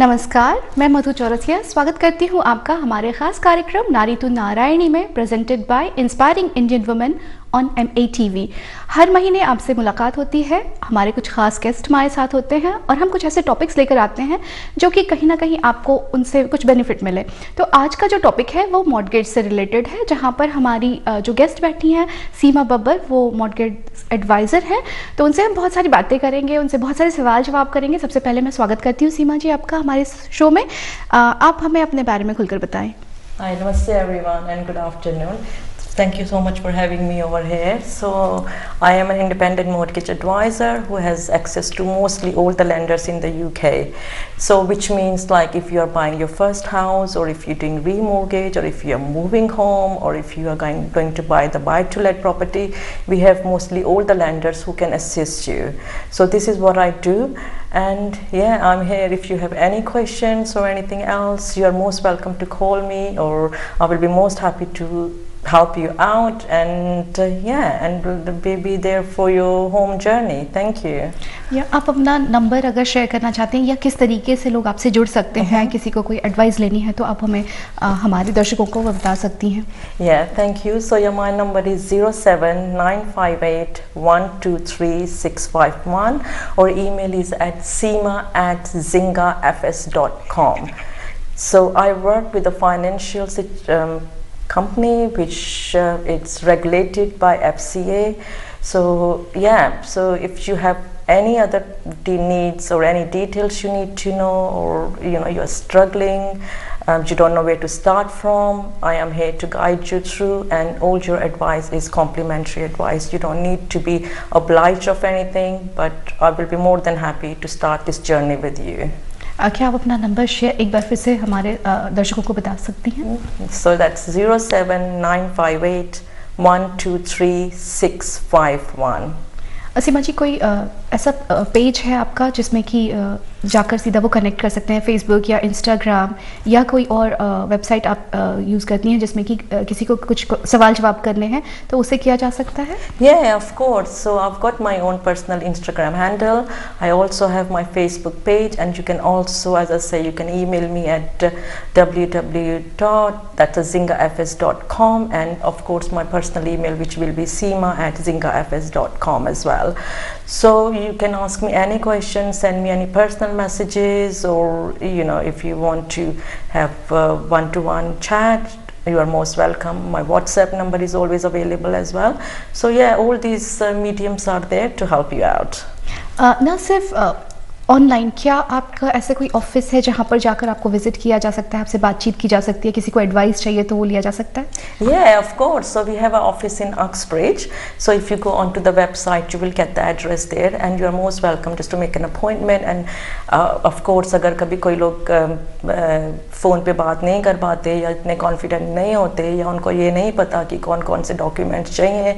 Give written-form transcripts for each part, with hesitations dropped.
नमस्कार, मैं मधु चौरसिया स्वागत करती हूँ आपका हमारे खास कार्यक्रम नारी टू नारायणी में presented by inspiring Indian women on MATV। हर महीने आपसे मुलाकात होती है, हमारे कुछ खास गेस्ट हमारे साथ होते हैं और हम कुछ ऐसे टॉपिक्स लेकर आते हैं जो कि कहीं ना कहीं आपको उनसे कुछ बेनिफिट मिले। तो आज का जो टॉपिक है वो मॉर्टगेज से रिलेटेड है, जहाँ पर हमारी जो गेस्ट बैठी हैं सीमा बब्बर, वो मॉर्टगेज एडवाइज़र हैं। तो उनसे हम बहुत सारी बातें करेंगे, उनसे बहुत सारे सवाल जवाब करेंगे। सबसे पहले मैं स्वागत करती हूँ सीमा जी आपका हमारे शो में। आप हमें अपने बारे में खुलकर बताएं। Hi, namaste everyone and good afternoon. Thank you so much for having me over here. So I am an independent mortgage advisor who has access to mostly all the lenders in the UK. So which means like if you are buying your first house, or if you're doing remortgage, or if you are moving home, or if you are going to buy the buy-to-let property, we have mostly all the lenders who can assist you. So this is what I do. And yeah, I'm here. If you have any questions or anything else, you are most welcome to call me, or I will be most happy to help you out. And yeah, and will be there for your home journey. Thank you. या आप अपना number अगर share करना चाहते हैं या किस तरीके से लोग आपसे जुड़ सकते हैं, किसी को कोई एडवाइस लेनी है तो आप हमें हमारे दर्शकों को बता सकती हैं। Yeah, thank you. So yeah, my number is 07958123651, or email is at seema@zingafs.com. So I work with a financial company which it's regulated by FCA. So yeah, so if you have any other needs or any details you need to know, or you're struggling, you don't know where to start from, I am here to guide you through, and all your advice is complimentary advice. You don't need to be obliged of anything, but I will be more than happy to start this journey with you. क्या आप अपना number share एक बार फिर से हमारे दर्शकों को बता सकती हैं? So that's 07958123651. सीमा जी, कोई ऐसा पेज है आपका जिसमें कि जाकर सीधा वो कनेक्ट कर सकते हैं, फेसबुक या इंस्टाग्राम, या कोई और वेबसाइट आप यूज़ करती हैं जिसमें कि किसी को कुछ सवाल जवाब करने हैं तो उसे किया जा सकता है? Yeah, of course. So I've got my own personal Instagram handle. I also have my Facebook page, and you can also, as I say, you can email me at www.zingafs.com, and of course my personal email, which will be seema@zingafs.com as well. So you can ask me any questions, send me any personal messages, or if you want to have one-to-one chat, you are most welcome. My WhatsApp number is always available as well. So yeah, all these mediums are there to help you out. ना सिर्फ online, क्या आपका ऐसा कोई office है जहाँ पर जाकर आपको विजिट किया जा सकता है, आपसे बातचीत की जा सकती है, किसी को एडवाइस चाहिए तो वो लिया जा सकता है? Yeah, of course. So we have an office in Uxbridge. So if you go onto the website, you will get the address there, and you are most welcome just to make an appointment. And of course, अगर कभी कोई लोग phone पे बात नहीं कर पाते, या इतने कॉन्फिडेंट नहीं होते, या उनको ये नहीं पता कि कौन कौन से डॉक्यूमेंट्स चाहिए,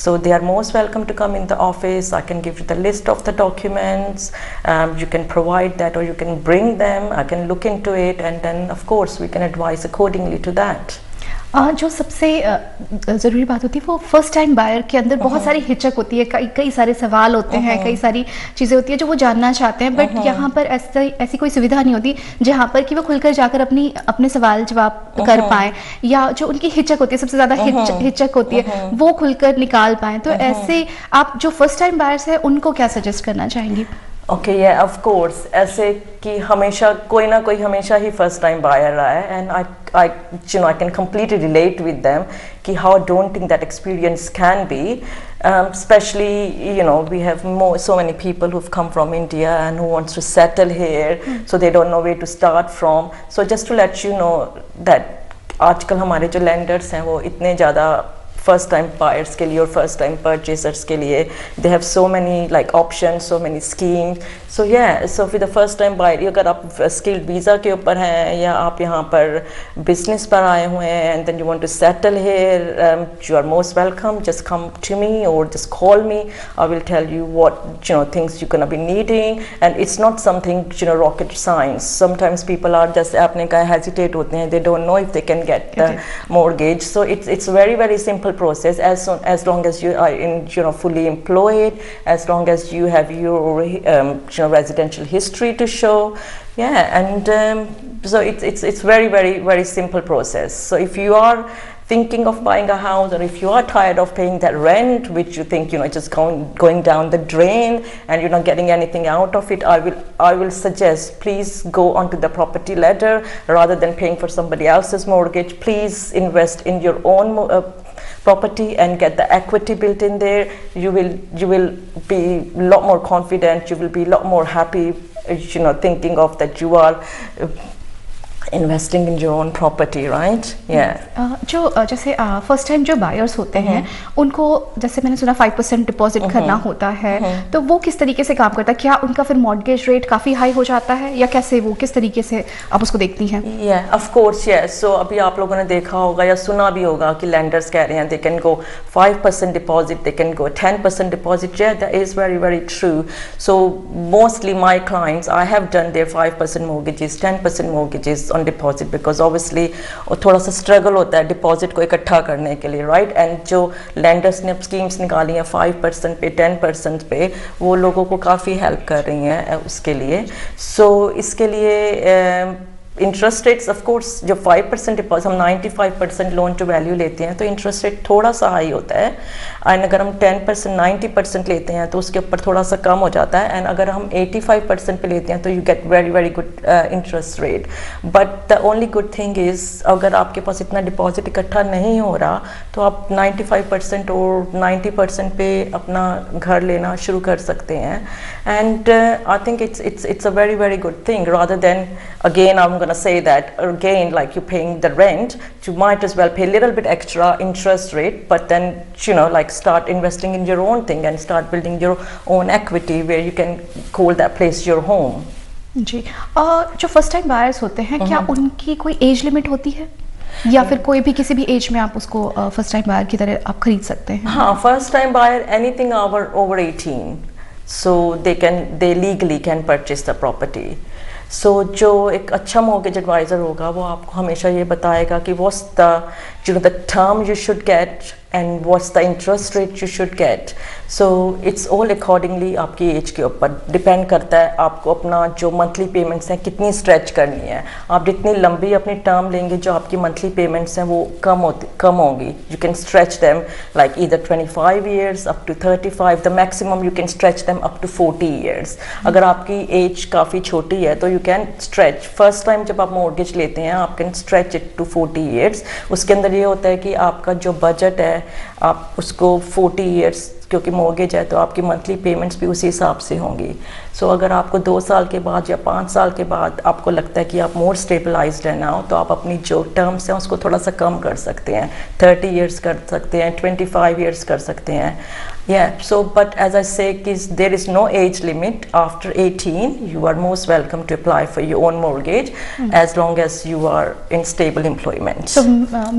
so they are most welcome to come in the office. I can give you the list of the documents. You can provide that, or you can bring them. I can look into it, and then of course we can advise accordingly to that. जो सबसे ज़रूरी बात होती है वो first time buyer के अंदर बहुत सारी हिचक होती है, कई सारे सवाल होते हैं, कई सारी चीज़ें होती है जो वो जानना चाहते हैं, बट यहाँ पर ऐसी कोई सुविधा नहीं होती जहाँ पर कि वो खुलकर जाकर अपने सवाल जवाब कर पाएँ, या जो उनकी हिचक होती है, सबसे ज़्यादा हिचक होती है, वो खुलकर निकाल पाएँ। तो ऐसे आप जो फर्स्ट टाइम बायर्स हैं उनको क्या सजेस्ट करना चाहेंगी? Okay, yeah, of course. ऐसे कि हमेशा कोई ना कोई हमेशा ही first time buyer रहा है, and I can completely relate with them कि how daunting that experience can be. Especially, we have so many people who've come from India and who wants to settle here, so they don't know where to start from. So just to let you know that आजकल हमारे जो lenders हैं वो इतने ज़्यादा first time buyers के लिए और first time purchasers के लिए, they have so many like options, so many schemes. So yeah, so for the first time buyer, अगर आप skilled visa के ऊपर हैं, या आप यहाँ पर business पर आए हुए हैं, and then you want to settle here, you are most welcome. Just come to me or just call me. I will tell you what things you're gonna be needing, and it's not something rocket science. Sometimes people are just आपने कहा hesitate होते हैं, they don't know if they can get the mortgage. So it's very very simple process. As long as you are fully employed, as long as you have your residential history to show, yeah, and so it's very very simple process. So if you are thinking of buying a house, or if you are tired of paying that rent, which you think just going down the drain and you're not getting anything out of it, I will suggest, please go onto the property ladder rather than paying for somebody else's mortgage. Please invest in your own property and get the equity built in there. You will be a lot more confident, you will be a lot more happy, thinking of that you are investing in your own property, right? Yeah. जो जैसे first time जो buyers होते हैं उनको, जैसे मैंने सुना 5% deposit करना होता है, तो वो किस तरीके से काम करता है? क्या उनका फिर मॉर्गेज रेट काफ़ी हाई हो जाता है, या कैसे, वो किस तरीके से आप उसको देखती हैं? Yeah, of course, yes. So अभी आप लोगों ने देखा होगा या सुना भी होगा कि lenders कह रहे हैं they can go 5% deposit, they can go 10% deposit. Yeah, that is very very true. So mostly my clients, I have done their 5% mortgages, 10% mortgages on deposit, because obviously थोड़ा सा struggle होता है डिपॉजिट को इकट्ठा करने के लिए, राइट? एंड जो lenders ने अब स्कीम्स निकाली हैं 5% पे, 10% पे, वो लोगों को काफ़ी हेल्प कर रही हैं उसके लिए. सो इसके लिए इंटरेस्ट रेट्स ऑफ कोर्स जो 5% डिपॉजिट, हम 95% लोन टू वैल्यू लेते हैं तो इंटरेस्ट रेट थोड़ा सा हाई होता है. एंड अगर हम 10% 90% लेते हैं तो उसके ऊपर थोड़ा सा कम हो जाता है. एंड अगर हम 85% पे लेते हैं तो you get very very good interest rate. But the only good thing is, अगर आपके पास इतना डिपॉजिट इकट्ठा नहीं हो रहा तो आप 95% और 90% पे अपना घर लेना शुरू कर सकते हैं. And I think it's a very very good thing, rather than, again I'm going to say that again, like you're paying the rent, you might as well pay a little bit extra interest rate, but then like start investing in your own thing and start building your own equity where you can call that place your home. जी. जो first time buyers होते हैं, क्या उनकी कोई age limit होती है, या फिर कोई भी किसी भी एज में आप उसको फर्स्ट टाइम बायर की तरह आप खरीद सकते हैं? हाँ, first time buyer anything over 18, so they legally can purchase the property. So जो एक अच्छा मॉर्गेज एडवाइज़र होगा वो आपको हमेशा ये बताएगा कि what's the term you should get and what's the interest rate you should get. So it's all accordingly आपकी एज के ऊपर डिपेंड करता है. आपको अपना जो मंथली पेमेंट्स हैं कितनी स्ट्रेच करनी है. आप जितनी लंबी अपनी टर्म लेंगे, जो आपकी मंथली पेमेंट्स हैं वो कम होंगी. You can stretch them like either 25 years up to 35. The maximum you can stretch them up to 40 years. अगर आपकी एज काफ़ी छोटी है तो you can stretch, first time जब आप मॉर्गेज लेते हैं आप can stretch it to 40 years. उसके अंदर ये होता है कि आपका जो बजट है आप उसको 40 years, क्योंकि मॉर्गेज है तो आपकी मंथली पेमेंट्स भी उसी हिसाब से होंगी. सो अगर आपको 2 साल के बाद या 5 साल के बाद आपको लगता है कि आप मोर स्टेबलाइज्ड है नाउ, तो आप अपनी जो टर्म्स हैं उसको थोड़ा सा कम कर सकते हैं. 30 years कर सकते हैं, 25 years कर सकते हैं. Yeah, so but as I say, there is no age limit. After 18, you are most welcome to apply for your own mortgage, as long as you are in stable employment. So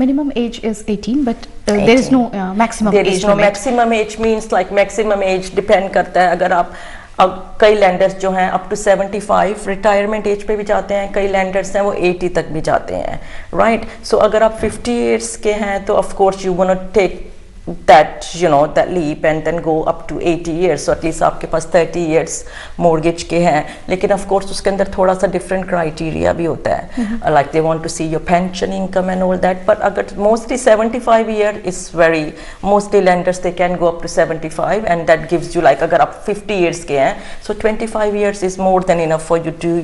minimum age is 18, but 18. There is no maximum age. There is no maximum age, means like maximum age depend करता है. अगर आप कई landers जो हैं up to 75 retirement age पे भी जाते हैं, कई लैंडर्स हैं वो 80 तक भी जाते हैं, राइट? सो अगर आप 50 years के हैं तो of course you want to take that that leap and then go up to 80 years. So at least आपके पास 30 years mortgage के हैं. लेकिन of course उसके अंदर थोड़ा सा different criteria भी होता है. Like they want to see your pension income and all that. But अगर mostly 75 year is very, mostly lenders they can go up to 75 and that gives you like, अगर आप 50 years के हैं so 25 years is more than enough for you to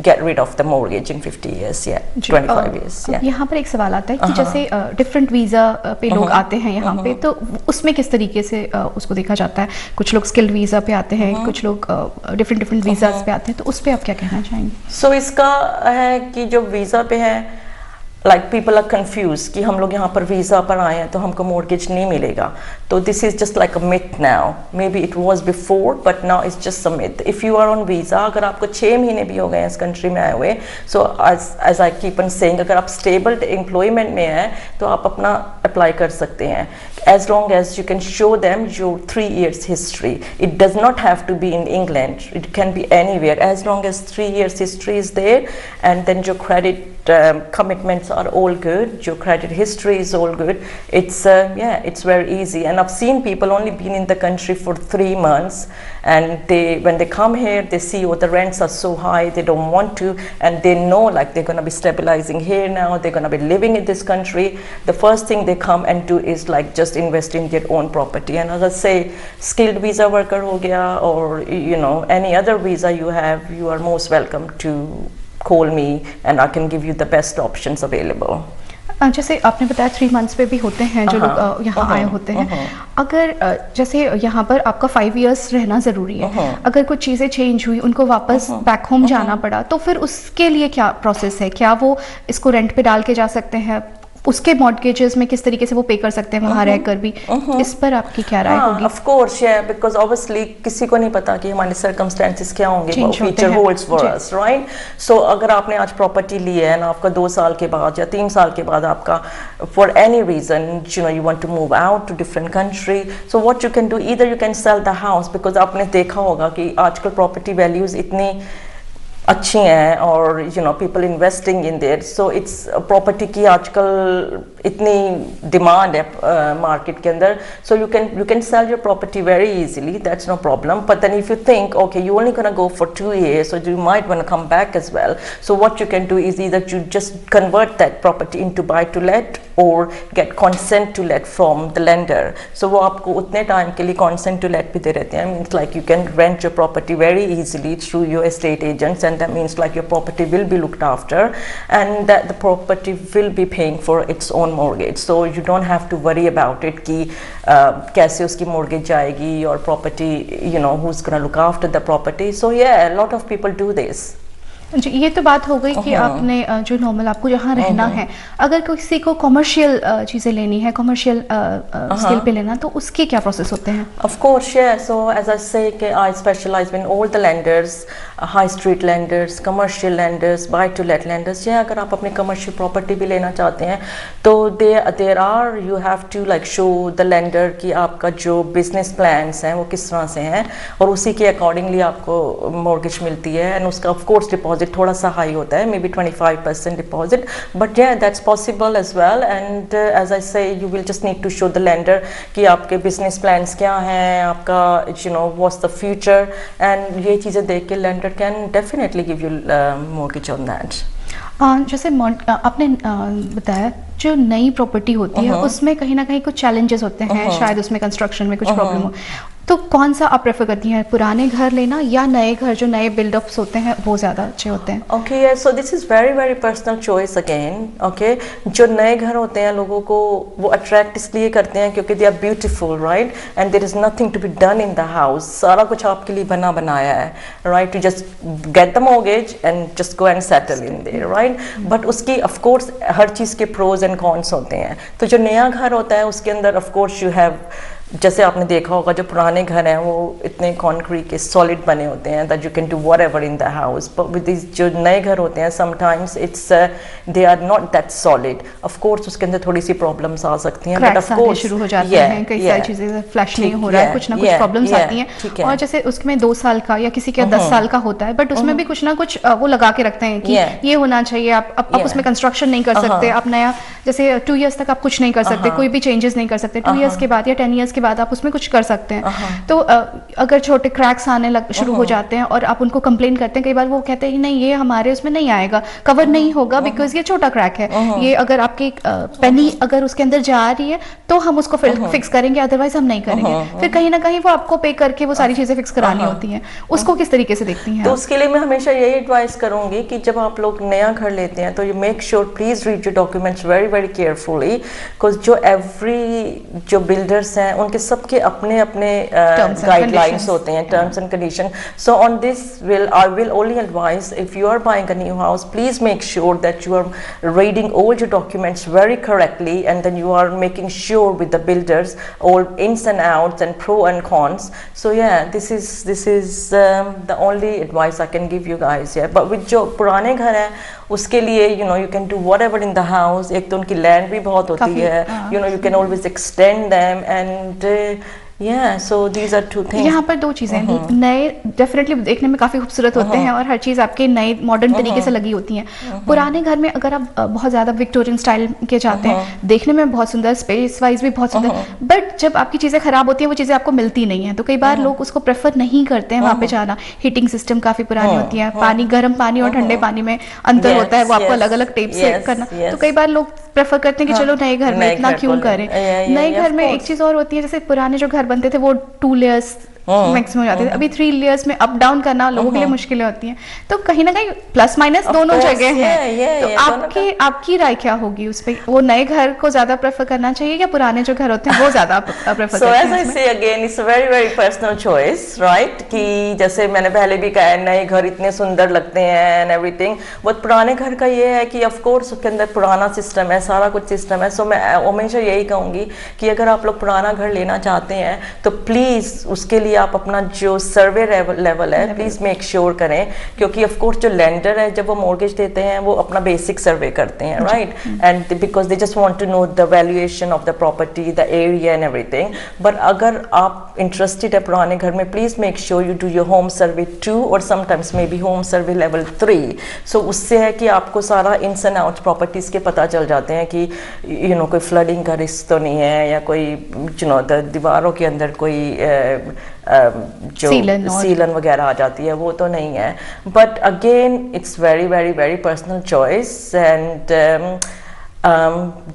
get rid of the mortgage in 50 years. Yeah, 25 years. Yeah. यहाँ पर एक सवाल आता है कि जैसे different visa पे लोग आते हैं यहाँ पे, तो उसमें किस तरीके से उसको देखा जाता है? कुछ लोग स्किल्ड वीज़ा पे आते हैं, कुछ लोग डिफरेंट वीज़ास पे आते हैं, तो उस पर आप क्या कहना चाहेंगे? सो इसका है कि जो वीज़ा पे है, like people are confused कि हम लोग यहाँ पर वीज़ा पर आए हैं तो हमको mortgage नहीं मिलेगा. तो this is just like a myth now. Maybe it was before, but now it's just a myth. If you are on visa, अगर आपको 6 महीने भी हो गए इस कंट्री में आए हुए, so as I keep on saying, अगर आप stable employment में हैं तो आप अपना अप्लाई कर सकते हैं. As long as you can show them your 3 years history. It does not have to be in England. It can be anywhere. As long as 3 years history is there, and then your credit commitments are all good, your credit history is all good, it's very easy. And I've seen people only been in the country for 3 months, and when they come here, they see, oh, the rents are so high, they don't want to, and they know like they're going to be stabilizing here now, they're going to be living in this country. The first thing they come and do is like just invest in their own property. And as I say, skilled visa worker ho gaya, or any other visa you have, you are most welcome to call me and I can give you the best options available. जैसे आपने बताया 3 months पे भी होते हैं जो लोग यहाँ आए होते हैं, अगर जैसे यहाँ पर आपका 5 इयर्स रहना ज़रूरी है, अगर कुछ चीज़ें चेंज हुई, उनको वापस बैक होम जाना पड़ा, तो फिर उसके लिए क्या प्रोसेस है? क्या वो इसको रेंट पे डाल के जा सकते हैं? उसके मॉर्गेजेस में किस तरीके से वो पे कर सकते हैं वहाँ रहकर भी? इस पर आपकी क्या राय होगी? ऑफ कोर्स, बिकॉज ऑब्वियसली किसी को नहीं पता कि हमारे सर्कमस्टेंसेस क्या होंगे, future holds for us, right? So अगर आपने आज प्रॉपर्टी ली है ना, आपका 2 साल के बाद या 3 साल के बाद आपका for any reason you want to move out to different country, so what you can do, either you can sell the house, because आपने देखा होगा कि आजकल प्रॉपर्टी वैल्यूज इतनी अच्छी हैं और people investing in there, so it's property की आजकल इतनी डिमांड है मार्केट के अंदर, so you can sell your property very easily, that's no problem. But then if you think okay you only gonna go for 2 years, so you might want to come back as well, so what you can do is either you just convert that property into buy to let or get consent to let from the lender. So वो आपको उतने time के लिए consent to let भी दे रहते हैं. Means like you can rent your property very easily through your estate agents, and that means like your property will be looked after and that the property will be paying for its own mortgage, so you don't have to worry about it कि कैसे उसकी mortgage जाएगी और property who's gonna look after the property. So yeah, a lot of people do this. जी, ये तो बात हो गई कि आपने जो नॉर्मल आपको जहाँ रहना है, अगर किसी को कमर्शियल चीज़ें लेनी है, कमर्शियल स्केल पे लेना, तो उसके क्या प्रोसेस होते हैं? Of course, so as I say, I specialize in all the lenders, high street lenders, commercial lenders, buy to let lenders. अगर आप अपनी commercial property भी लेना चाहते हैं तो you have to like show the lender कि आपका जो business plans हैं वो किस तरह से हैं, और उसी के accordingly आपको mortgage मिलती है. And उसका of course deposit थोड़ा सा हाई होता है, maybe 25% deposit, but yeah, that's possible as well. And as I say, you will just need to show the lender कि आपके business plans क्या हैं, आपका what's the future, and ये चीज़ें देख के lender can definitely give you mortgage on that. जैसे आपने बताया जो नई प्रॉपर्टी होती है उसमें कहीं ना कहीं कुछ चैलेंजेस होते हैं, शायद उसमें कंस्ट्रक्शन में कुछ प्रॉब्लम हो, तो कौन सा आप प्रेफर करती हैं, पुराने घर लेना या नए घर जो नए बिल्डअप्स होते हैं वो ज़्यादा अच्छे होते हैं? Okay, so this is very very personal choice again. Okay, जो नए घर होते हैं लोगों को वो अट्रैक्ट इसलिए करते हैं क्योंकि they are beautiful, right, and there is nothing to be done in the house. सारा कुछ आपके लिए बना बनाया है, right, to just get the mortgage and just go and settle in there, right. But उसकी ऑफ कोर्स हर चीज़ के प्रोज एंड कॉन्स होते हैं. तो जो नया घर होता है उसके अंदर ऑफ कोर्स यू हैव, जैसे आपने देखा होगा जो पुराने घर हैं वो इतने कॉन्क्रीट के सॉलिड बने होते हैं that you can do whatever in the house. But with this जो नए घर होते हैं sometimes it's they are not that solid. Of course उसके अंदर थोड़ी सी प्रॉब्लम्स आ सकती हैं, बट ऑफ कोर्स शुरू हो जाते हैं, कई सारी चीजें फ्लैश नहीं हो रहा है, कुछ ना कुछ प्रॉब्लम्स आती हैं. और जैसे उसमें 2 साल का या किसी का 10 साल का होता है, बट उसमें भी कुछ ना कुछ वो लगा के रखते हैं कि ये होना चाहिए, आप उसमें कंस्ट्रक्शन नहीं कर सकते, आप नया जैसे 2 इयर्स तक आप कुछ नहीं कर सकते, कोई भी चेंजेस नहीं कर सकते, 2 इयर्स के बाद या 10 इयर्स के बाद आप उसमें कुछ कर सकते हैं. तो अगर छोटे क्रैक्स आने शुरू हो जाते हैं और आप उनको कंप्लेन करते हैं, कई बार वो कहते हैं नहीं ये हमारे उसमें नहीं आएगा, कवर नहीं होगा बिकॉज ये छोटा क्रैक है, ये अगर आपकी पेनी अगर उसके अंदर जा रही है तो हम उसको फिक्स करेंगे, अदरवाइज हम नहीं करेंगे. फिर कहीं ना कहीं वो आपको पे करके वो सारी चीजें फिक्स करानी होती हैं. उसको किस तरीके से देखती हैं? तो उसके लिए मैं हमेशा यही एडवाइस करूंगी कि जब आप लोग नया घर लेते हैं तो you make sure please read your documents very very carefully, because जो बिल्डर्स हैं उनके सबके अपने अपने guidelines होते हैं, terms and conditions. So on this I will only advise, if you are buying a new house, please make sure that you are reading all your documents very correctly, and then you are making sure with the builders all ins and outs and pro and cons. So yeah, this is the only advice I can give you guys. Yeah, but with जो पुराने घर हैं उसके लिए you can do whatever in the house. एक तो उनकी land भी बहुत होती है, you can always extend them, and Yeah, so these are two things. यहाँ पर दो चीज़ें हैं, नए डेफिनेटली देखने में काफ़ी खूबसूरत होते हैं और हर चीज़ आपके नए मॉडर्न तरीके से लगी होती हैं। पुराने घर में अगर आप बहुत ज़्यादा विक्टोरियन स्टाइल के चाहते हैं, देखने में बहुत सुंदर, स्पेस वाइज भी बहुत सुंदर, बट जब आपकी चीज़ें खराब होती हैं वो चीज़ें आपको मिलती नहीं हैं, तो कई बार लोग उसको प्रेफर नहीं करते हैं वहाँ पे जाना। हीटिंग सिस्टम काफ़ी पुरानी होती है, पानी, गर्म पानी और ठंडे पानी में अंतर होता है, वो आपको अलग अलग टेप से करना, तो कई बार लोग प्रेफर करते हैं कि चलो नए घर में इतना क्यों करें। नए घर में एक चीज़ और होती है, जैसे पुराने जो घर बनते थे वो 2 लेयर्स मैक्सिमम हो जाते थे, अभी 3 लेयर्स में अप डाउन करना लोगों के लिए मुश्किलें होती हैं, तो कहीं ना कहीं प्लस माइनस दोनों जगह है। तो आपकी राय क्या होगी उस पे, वो नए घर को ज्यादा प्रेफर करना चाहिए या पुराने जो घर होते हैं वो ज्यादा प्रेफर करते हैं? So as I say again, it's a very very personal choice, right? कि जैसे मैंने पहले भी कहा है, नए घर इतने सुंदर लगते हैं एंड एवरीथिंग, बट पुराने घर का ये है कि ऑफ कोर्स उसके अंदर पुराना सिस्टम है, सारा कुछ सिस्टम है। सो मैं हमेशा यही कहूँगी कि अगर आप लोग पुराना घर लेना चाहते हैं तो प्लीज़ उसके लिए आप अपना जो सर्वे लेवल है प्लीज मेक श्योर करें, क्योंकि ऑफ कोर्स जो लेंडर है जब वो मॉर्गेज देते हैं वो अपना बेसिक सर्वे करते हैं, right? And because they just want to know the valuation of the property, the area and everything. But अगर आप इंटरेस्टेड है पुराने घर में, please make sure you do your home survey 2 और sometimes maybe home survey level 3। So उससे है कि आपको सारा इन्स एंड आउट्स प्रॉपर्टीज के पता चल जाते हैं कि यू नो कोई फ्लडिंग का रिस्क तो नहीं है, या कोई यू नो दीवारों के अंदर कोई जो सीलन वगैरह आ जाती है वो तो नहीं है। But again it's very very very personal choice. And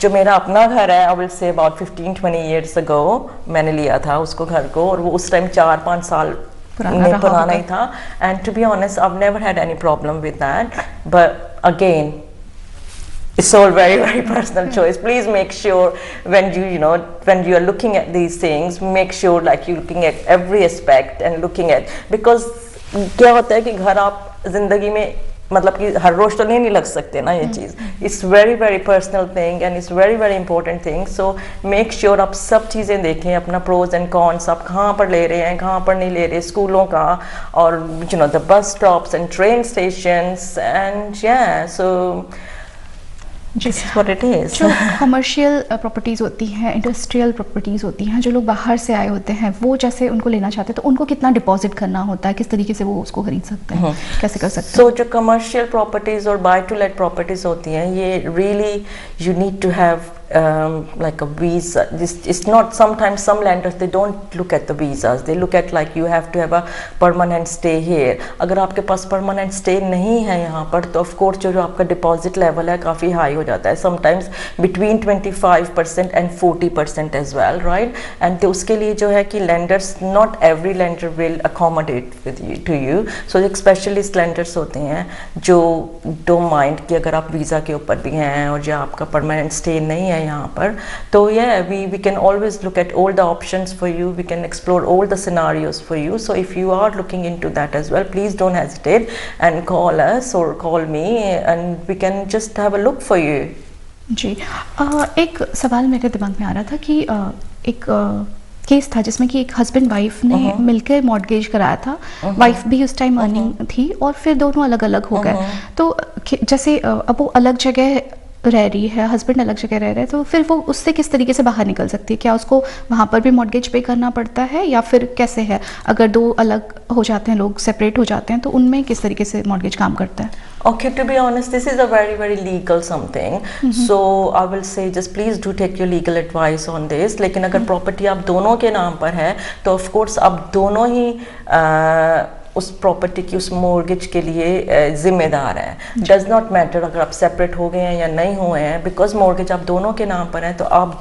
जो मेरा अपना घर है, I will say about 15-20 years ago मैंने लिया था उसको घर को, और वो उस टाइम 4-5 साल पुराना ही था। And to be honest I never had any problem with that. But again it's all very very personal choice. Please make sure when when you are looking at these things, make sure like you're looking at every aspect and looking at, because क्या होता है कि घर आप जिंदगी में मतलब कि हर रोज तो नहीं लग सकते ना ये चीज़। It's very very personal thing and it's very very important thing. So make sure आप सब चीज़ें देखें, अपना प्रोज एंड कॉन्स, आप कहाँ पर ले रहे हैं, कहाँ पर नहीं ले रहे, स्कूलों का और the bus stops and train stations and so This is what it is. जो कमर्शियल प्रॉपर्टीज़ होती हैं, इंडस्ट्रियल प्रॉपर्टीज़ होती हैं, जो लोग बाहर से आए होते हैं वो जैसे उनको लेना चाहते हैं तो उनको कितना डिपॉजिट करना होता है, किस तरीके से वो उसको खरीद सकते हैं, कैसे कर सकते हैं? जो कमर्शियल प्रॉपर्टीज़ और बाय टू लेट प्रॉपर्टीज़ होती हैं, ये really you need to have like a visa. It's not, sometimes some lenders they don't look at the visas, they look at like you have to have a permanent stay here. अगर आपके पास permanent stay नहीं है यहाँ पर तो of course जो आपका deposit level है काफ़ी high हो जाता है, sometimes between 25% and 40% as well, right? And तो उसके लिए जो है कि lenders, not every lender will accommodate with you to you. So एक specialist lenders होते हैं जो don't mind कि अगर आप वीज़ा के ऊपर भी हैं और जो आपका permanent stay नहीं है यहाँ पर, तो we can always look at all the options for you, we can explore all the scenarios for you. So if you are looking into that as well, please don't hesitate and call us or call me and we can just have a look for you. जी एक सवाल मेरे दिमाग में आ रहा था कि एक case था जिसमें कि एक हस्बैंड वाइफ ने मिलकर मॉर्गेज कराया था, वाइफ भी उस टाइम अर्निंग थी और फिर दोनों अलग अलग हो गए। तो जैसे अब वो अलग जगह रह रही है, हस्बैंड अलग जगह रह रहे हैं, तो फिर वो उससे किस तरीके से बाहर निकल सकती है? क्या उसको वहाँ पर भी मॉर्गेज पे करना पड़ता है या फिर कैसे है? अगर दो अलग हो जाते हैं, लोग सेपरेट हो जाते हैं, तो उनमें किस तरीके से मॉर्गेज काम करता है? Okay, to be honest, this is a very very legal something. So I will say just please do take your legal advice on this. लेकिन अगर प्रॉपर्टी आप दोनों के नाम पर है तो ऑफ कोर्स आप दोनों ही उस प्रॉपर्टी की उस मॉर्गेज के लिए जिम्मेदार हैं। डज नॉट मैटर अगर आप सेपरेट हो गए हैं या नहीं हुए हैं, बिकॉज मॉर्गेज आप दोनों के नाम पर है तो आप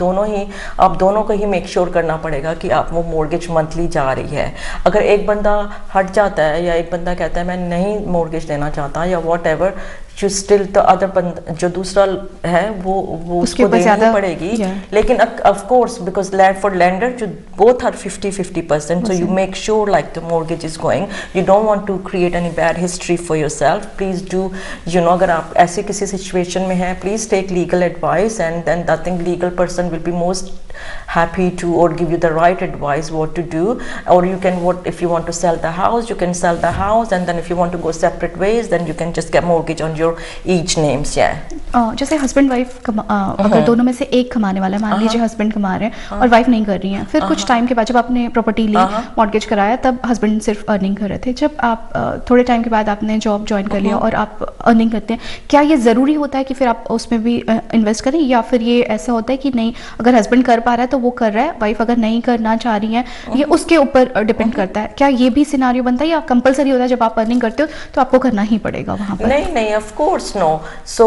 दोनों को ही मेक श्योर करना पड़ेगा कि आप वो मॉर्गेज मंथली जा रही है। अगर एक बंदा हट जाता है या एक बंदा कहता है मैं नहीं मॉर्गेज देना चाहता या वॉट एवर, जो स्टिल तो अदर बंदा जो दूसरा है वो उसको देनी पड़ेगी। लेकिन of course because for lender जो both are 50-50%, so you make sure like the mortgage is going, you don't want to create any bad history for yourself. Please do अगर आप ऐसे किसी सिचुएशन में हैं, please take legal advice and then I think legal person will be most happy to or give you the right advice what to do. Or you can, if you want to sell the house, you can sell the house, and then if you want to go separate ways, then you can just get mortgage on your each names. जैसे husband wife अगर दोनों में से एक कमाने वाला है, मान लीजिए हस्बैंड कमा रहे हैं और वाइफ नहीं कर रही हैं, फिर कुछ टाइम के बाद जब आपने प्रॉपर्टी ली, मॉर्गेज कराया, तब हस्बैंड सिर्फ अर्निंग कर रहे थे, जब आप थोड़े टाइम के बाद आपने जॉब ज्वाइन कर लिया और आप अर्निंग करते हैं, क्या ये ज़रूरी होता है कि फिर आप उसमें भी इन्वेस्ट करें, या फिर ये ऐसा होता है कि नहीं, अगर हस्बैंड कर पा रहा है तो वो कर रहा है, वाइफ अगर नहीं करना चाह रही है, ये उसके ऊपर डिपेंड करता है? क्या ये भी सिनारियो बनता है या कंपलसरी होता है जब आप अर्निंग करते हो तो आपको करना ही पड़ेगा वहाँ पर? नहीं, ऑफ कोर्स नो। सो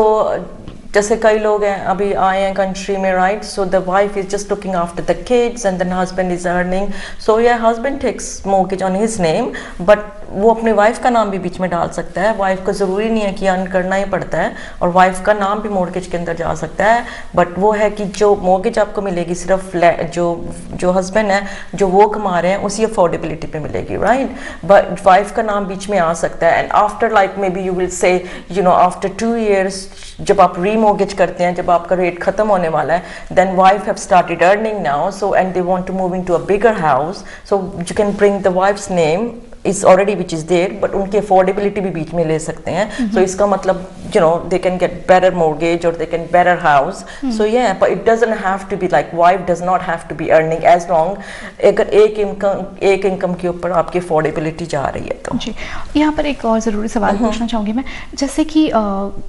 जैसे कई लोग हैं अभी आए हैं कंट्री में, right, so the wife is just looking after the kids and then husband is earning, so या husband takes mortgage on his name, but वो अपनी वाइफ का नाम भी बीच में डाल सकता है। वाइफ को ज़रूरी नहीं है कि अर्न करना ही पड़ता है, और वाइफ का नाम भी मॉर्गेज के अंदर जा सकता है, बट वो है कि जो मॉर्गेज आपको मिलेगी सिर्फ जो हस्बैंड है जो वो कमा रहे हैं उसी अफोर्डेबिलिटी पे मिलेगी, राइट, बट वाइफ का नाम बीच में आ सकता है। And after like may be you will say after 2 years जब आप रीमॉर्गेज करते हैं, जब आपका रेट खत्म होने वाला है, then wife have started earning now, so and they want to move into a bigger house, so you can bring the wife's name is already which is there, but उनकी affordability भी बीच में ले सकते हैं, so इसका मतलब they can get better mortgage or they can better house, so yeah, but it doesn't have to be like wife does not have to be earning as long अगर एक इनकम के ऊपर आपकी affordability जा रही है तो। जी, यहाँ पर एक और ज़रूरी सवाल पूछना चाहूँगी मैं, जैसे कि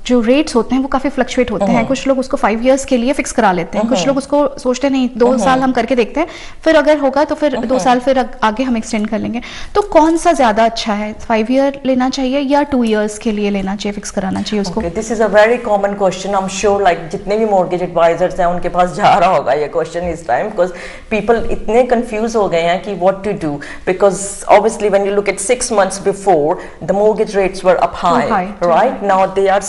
जो रेट्स होते हैं वो काफ़ी फ्लक्चुएट होते हैं, कुछ लोग उसको 5 years के लिए फिक्स करा लेते हैं, कुछ लोग उसको सोचते नहीं 2 साल हम करके देखते हैं, फिर अगर होगा तो फिर 2 साल फिर आगे हम एक्सटेंड कर लेंगे, तो कौन सा ज़्यादा अच्छा है, 5 year लेना चाहिए या 2 years के लिए लेना चाहिए, फिक्स कराना चाहिए उसको? This is a very common question, I am sure like जितने भी मॉर्गेज एडवाइजर्स हैं उनके पास जा रहा होगा ये क्वेश्चन इस टाइम, बिकॉज पीपल इतने कंफ्यूज हो गए हैं कि what to do, because obviously when you look at 6 months before the mortgage rates were up high, right, now they are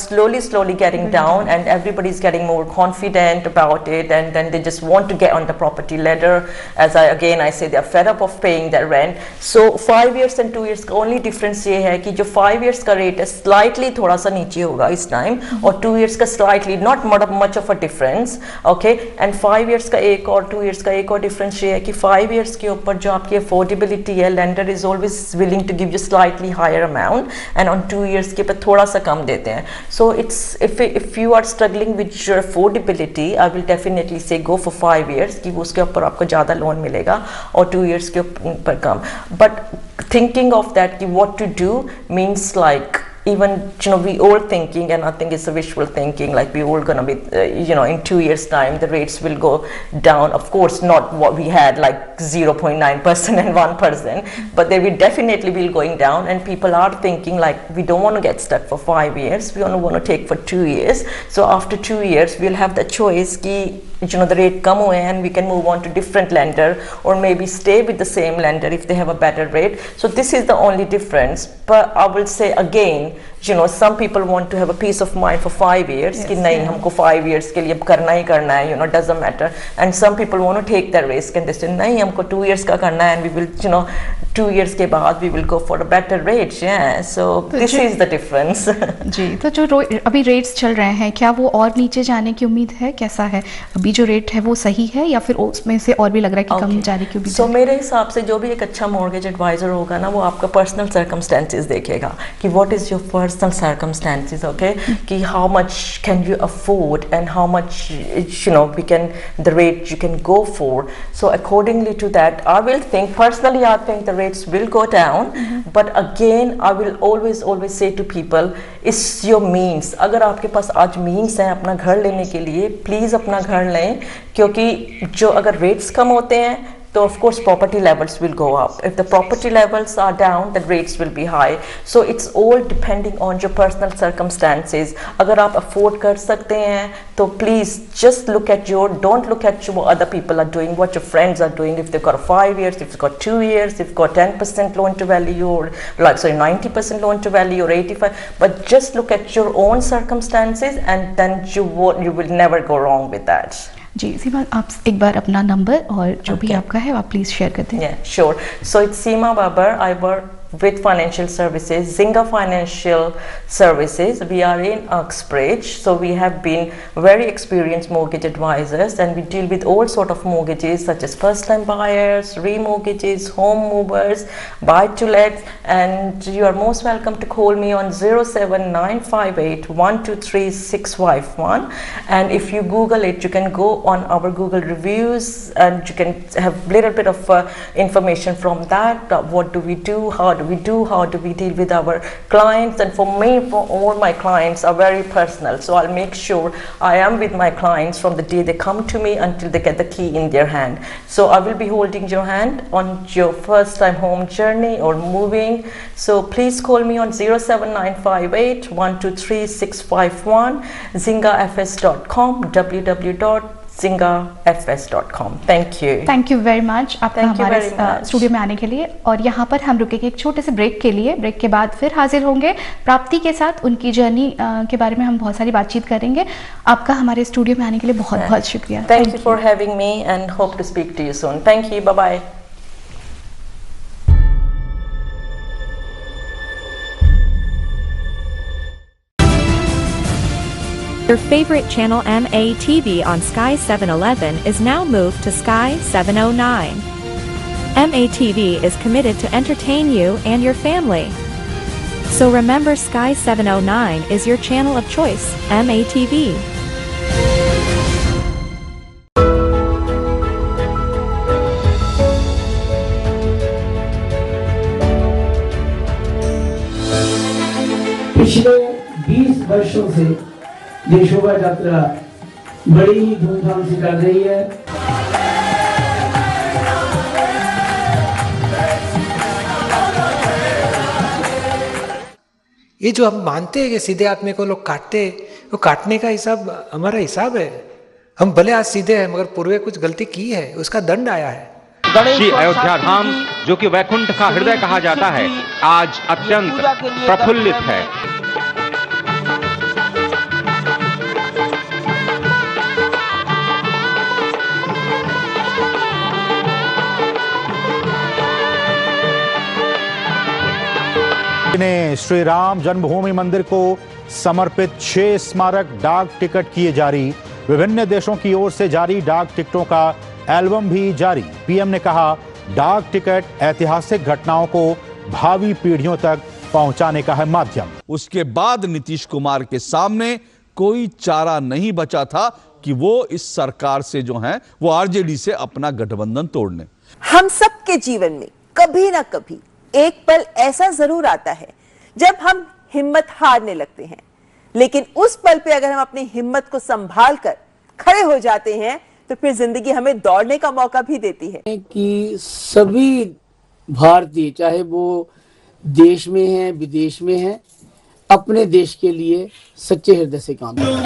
slowly getting down and everybody is getting more confident about it, and then they just want to get on the property ladder, as I say they are fed up of paying their rent, so 5 years and 2 years का only difference ये है कि जो 5 years का rate है slightly थोड़ा सा नीचे होगा इस टाइम, और 2 years का slightly not much of a difference, okay, and 5 years का एक और 2 years का एक और डिफरेंस ये है कि 5 years के ऊपर जो आपकी अफोर्डेबिलिटी है, lender is always willing to give you slightly higher amount, and on 2 years के ऊपर थोड़ा सा कम देते हैं, so it's if you are struggling with your affordability I will definitely say go for 5 years कि उसके ऊपर आपको ज़्यादा लोन मिलेगा और 2 years के ऊपर कम, but thinking of that what to do means like even we all thinking, and I think it's a wishful thinking, like we all gonna be in 2 years time the rates will go down, of course not what we had like 0.9% and 1%, but they will definitely be going down, and people are thinking like we don't want to get stuck for 5 years, we only want to take for 2 years, so after 2 years we'll have the choice ki the rate come away and we can move on to different lender or maybe stay with the same lender if they have a better rate, so this is the only difference, but I will say again some people want to have a peace of mind for 5 years कि नहीं हमको 5 years के लिए करना ही करना है, doesn't matter, and some people want to take the risk and they say नहीं हमको 2 years का करना है, and we will 2 years के बाद we will go for a better rate, so this is the difference. जी, तो जो अभी रेट्स चल रहे हैं क्या वो और नीचे जाने की उम्मीद है, कैसा है अभी जो रेट है वो सही है या फिर उसमें से और भी लग रहा है कि कम जाने की उम्मीद? सो मेरे हिसाब से जो भी एक अच्छा मॉर्गेज एडवाइजर होगा ना वो आपका पर्सनल सर्कमस्टेंसेस देखेगा कि what is your personal circumstances, okay, कि how much can you afford and how much we can the rate you can go for, so accordingly to that I will think personally I think the rates will go down, but again I will always say to people it's your means, अगर आपके पास आज means है अपना घर लेने के लिए please अपना घर लें, क्योंकि जो अगर rates कम होते हैं तो of course property levels will go up, if the property levels are down the rates will be high, so it's all depending on your personal circumstances, अगर आप afford कर सकते हैं तो please just look at don't look at what other people are doing, what your friends are doing, if they've got 5 years, if they've got 2 years, if they've got 10% loan to value or 90% loan to value or 85, but just look at your own circumstances and then you will never go wrong with that. जी, सीमा आप एक बार अपना number और जो भी आपका है आप please share कर दें. Yeah, sure. So it's Seema Babar. I work with financial services, Zinga Financial Services. We are in Uxbridge, so we have been very experienced mortgage advisors, and we deal with all sort of mortgages such as first-time buyers, remortgages, home movers, buy-to-lets, and you are most welcome to call me on 07958 123 651. And if you Google it, you can go on our Google reviews and you can have little bit of information from that. What do we do, how do we deal with our clients. And for me, for all my clients are very personal, so I'll make sure I am with my clients from the day they come to me until they get the key in their hand. So I will be holding your hand on your first time home journey or moving. So please call me on 07958 123 651, zingafs.com, www.zingafs.com. Thank you. Thank you very much आपका Thank you हमारे very much. Studio में आने के लिए। और यहाँ पर हम रुकेंगे एक छोटे से ब्रेक के लिए। ब्रेक के बाद फिर हाजिर होंगे प्राप्ति के साथ। उनकी जर्नी के बारे में हम बहुत सारी बातचीत करेंगे। आपका हमारे स्टूडियो में आने के लिए बहुत बहुत शुक्रिया। Thank you for having me and hope to speak to you soon. Thank you. Bye bye. Your favorite channel MATV on Sky 711 is now moved to Sky 709. MATV is committed to entertain you and your family. So remember, Sky 709 is your channel of choice, MATV. पिछले 20 वर्षों से ये शोभा यात्रा बड़ी ही धूमधाम से चल रही है। ये जो हम मानते हैं कि सीधे आदमी को लोग काटते, वो काटने का हिसाब हमारा हिसाब है। हम भले आज सीधे हैं मगर पूर्वे कुछ गलती की है, उसका दंड आया है। श्री अयोध्या धाम, जो कि वैकुंठ का हृदय कहा जाता है, आज अत्यंत प्रफुल्लित है। ने श्री राम जन्मभूमि मंदिर को समर्पित 6 स्मारक डाक टिकट किए जारी। विभिन्न देशों की ओर से जारी डाक टिकटों का एल्बम भी जारी। पीएम ने कहा, डाक टिकट ऐतिहासिक घटनाओं को भावी पीढ़ियों तक पहुंचाने का है माध्यम। उसके बाद नीतीश कुमार के सामने कोई चारा नहीं बचा था कि वो इस सरकार से जो है वो आरजेडी से अपना गठबंधन तोड़ लें। हम सबके जीवन में कभी ना कभी एक पल ऐसा जरूर आता है जब हम हिम्मत हारने लगते हैं, लेकिन उस पल पे अगर हम अपनी हिम्मत को संभाल कर खड़े हो जाते हैं तो फिर जिंदगी हमें दौड़ने का मौका भी देती है। कि सभी भारतीय, चाहे वो देश में हैं, विदेश में हैं, अपने देश के लिए सच्चे हृदय से काम करें।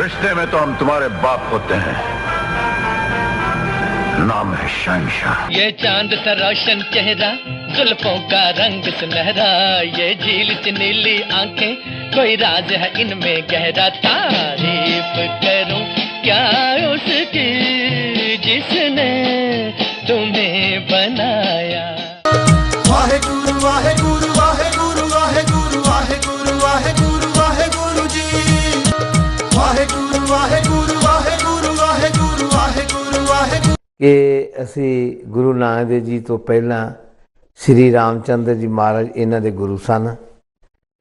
रिश्ते में तो हम तुम्हारे बाप होते हैं, नाम है शहंशाह। ये चांद सा रोशन चेहरा, जुल्फों का रंग सुनहरा, ये झील सी नीली आंखें, कोई राज है इनमें गहरा। तारीफ करूं क्या उसकी जिसने तुम्हें बनाया। वाहे गुरु वाहे गुरु वाहे गुरु वाहे गुरु वाहे गुरु वाहे गुरु वाहे गुरु जी। वाहे गुरु वाहे गुरु वाहे गुरु वाहे गुरु वाहे गुरु वाहे गुरु। कि ਅਸੀਂ ਗੁਰੂ ਨਾਨਕ ਦੇਵ ਜੀ ਤੋਂ ਪਹਿਲਾਂ श्री रामचंद्र जी महाराज इन्हां दे गुरु सन,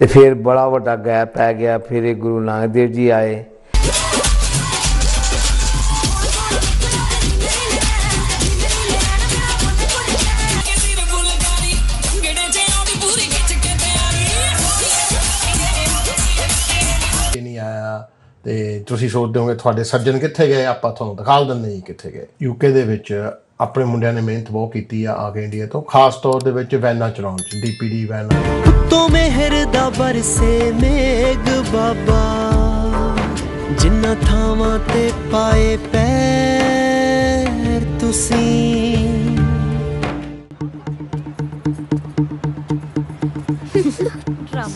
ते फिर बड़ा वड्डा गैप पै गया, फिर ये गुरु नानक देव जी आए। नहीं आया ਤੇ ਤੁਸੀਂ ਸੋਚਦੇ ਹੋਗੇ ਤੁਹਾਡੇ ਸੱਜਣ ਕਿੱਥੇ ਗਏ, ਆਪਾਂ ਤੁਹਾਨੂੰ ਦਿਖਾ ਦਿੰਦੇ ਜੀ ਕਿੱਥੇ ਗਏ। ਯੂਕੇ ਦੇ ਵਿੱਚ ਆਪਣੇ ਮੁੰਡਿਆਂ ਨੇ ਮਿਹਨਤ ਬਹੁਤ ਕੀਤੀ ਆ ਕੇ ਇੰਡੀਆ ਤੋਂ, ਖਾਸ ਤੌਰ ਦੇ ਵਿੱਚ ਵੈਨਾਂ ਚਲਾਉਣ ਚ, ਡੀਪੀਡੀ ਵੈਨ। ਤੋ ਮਿਹਰ ਦਾ ਬਰਸੇ ਮੇਗ ਬਾਬਾ, ਜਿੰਨਾ ਥਾਵਾਂ ਤੇ ਪਾਏ ਪੈਰ ਤੁਸੀਂ।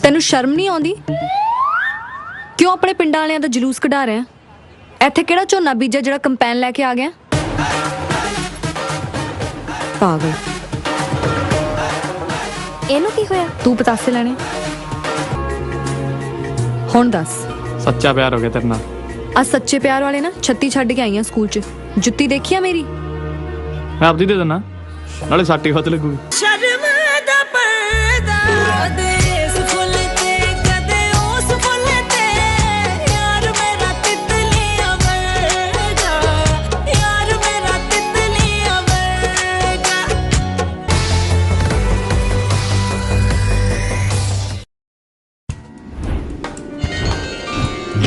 ਤੈਨੂੰ ਸ਼ਰਮ ਨਹੀਂ ਆਉਂਦੀ? ਕਿਉਂ ਆਪਣੇ ਪਿੰਡਾਂ ਵਾਲਿਆਂ ਦਾ ਜਲੂਸ ਕਢਾ ਰਿਹਾ? ਇੱਥੇ ਕਿਹੜਾ ਝੋਨਾ ਬੀਜਿਆ ਜਿਹੜਾ ਕੰਪੈਨ ਲੈ ਕੇ ਆ ਗਿਆ? ਪਾਗਲ। ਇਹਨੂੰ ਕੀ ਹੋਇਆ? ਤੂੰ ਪਤਾਸੇ ਲੈਣੇ। ਹੁਣ ਦੱਸ। ਸੱਚਾ ਪਿਆਰ ਹੋ ਗਿਆ ਤੇਰੇ ਨਾਲ। ਆ ਸੱਚੇ ਪਿਆਰ ਵਾਲੇ ਨਾ 36 ਛੱਡ ਕੇ ਆਈਆਂ ਸਕੂਲ 'ਚ। ਜੁੱਤੀ ਦੇਖੀ ਆ ਮੇਰੀ? ਮੈਂ ਆਪਦੀ ਦੇ ਦਿੰਦਾ, ਨਾਲੇ ਸਾਟੀ ਹੱਥ ਲੱਗੂਗੀ। ਸ਼ਰਮ ਦਾ ਪਰਦਾ ਦੇਸ ਫੁੱਲ ਤੇ ਕਦੇ ਉਸ ਫੁੱਲ ਤੇ ਯਾਰ ਮੇਰਾ ਤਿਤਲੀਆਂ ਵਰਗਾ, ਯਾਰ ਮੇਰਾ ਤਿਤਲੀਆਂ ਵਰਗਾ।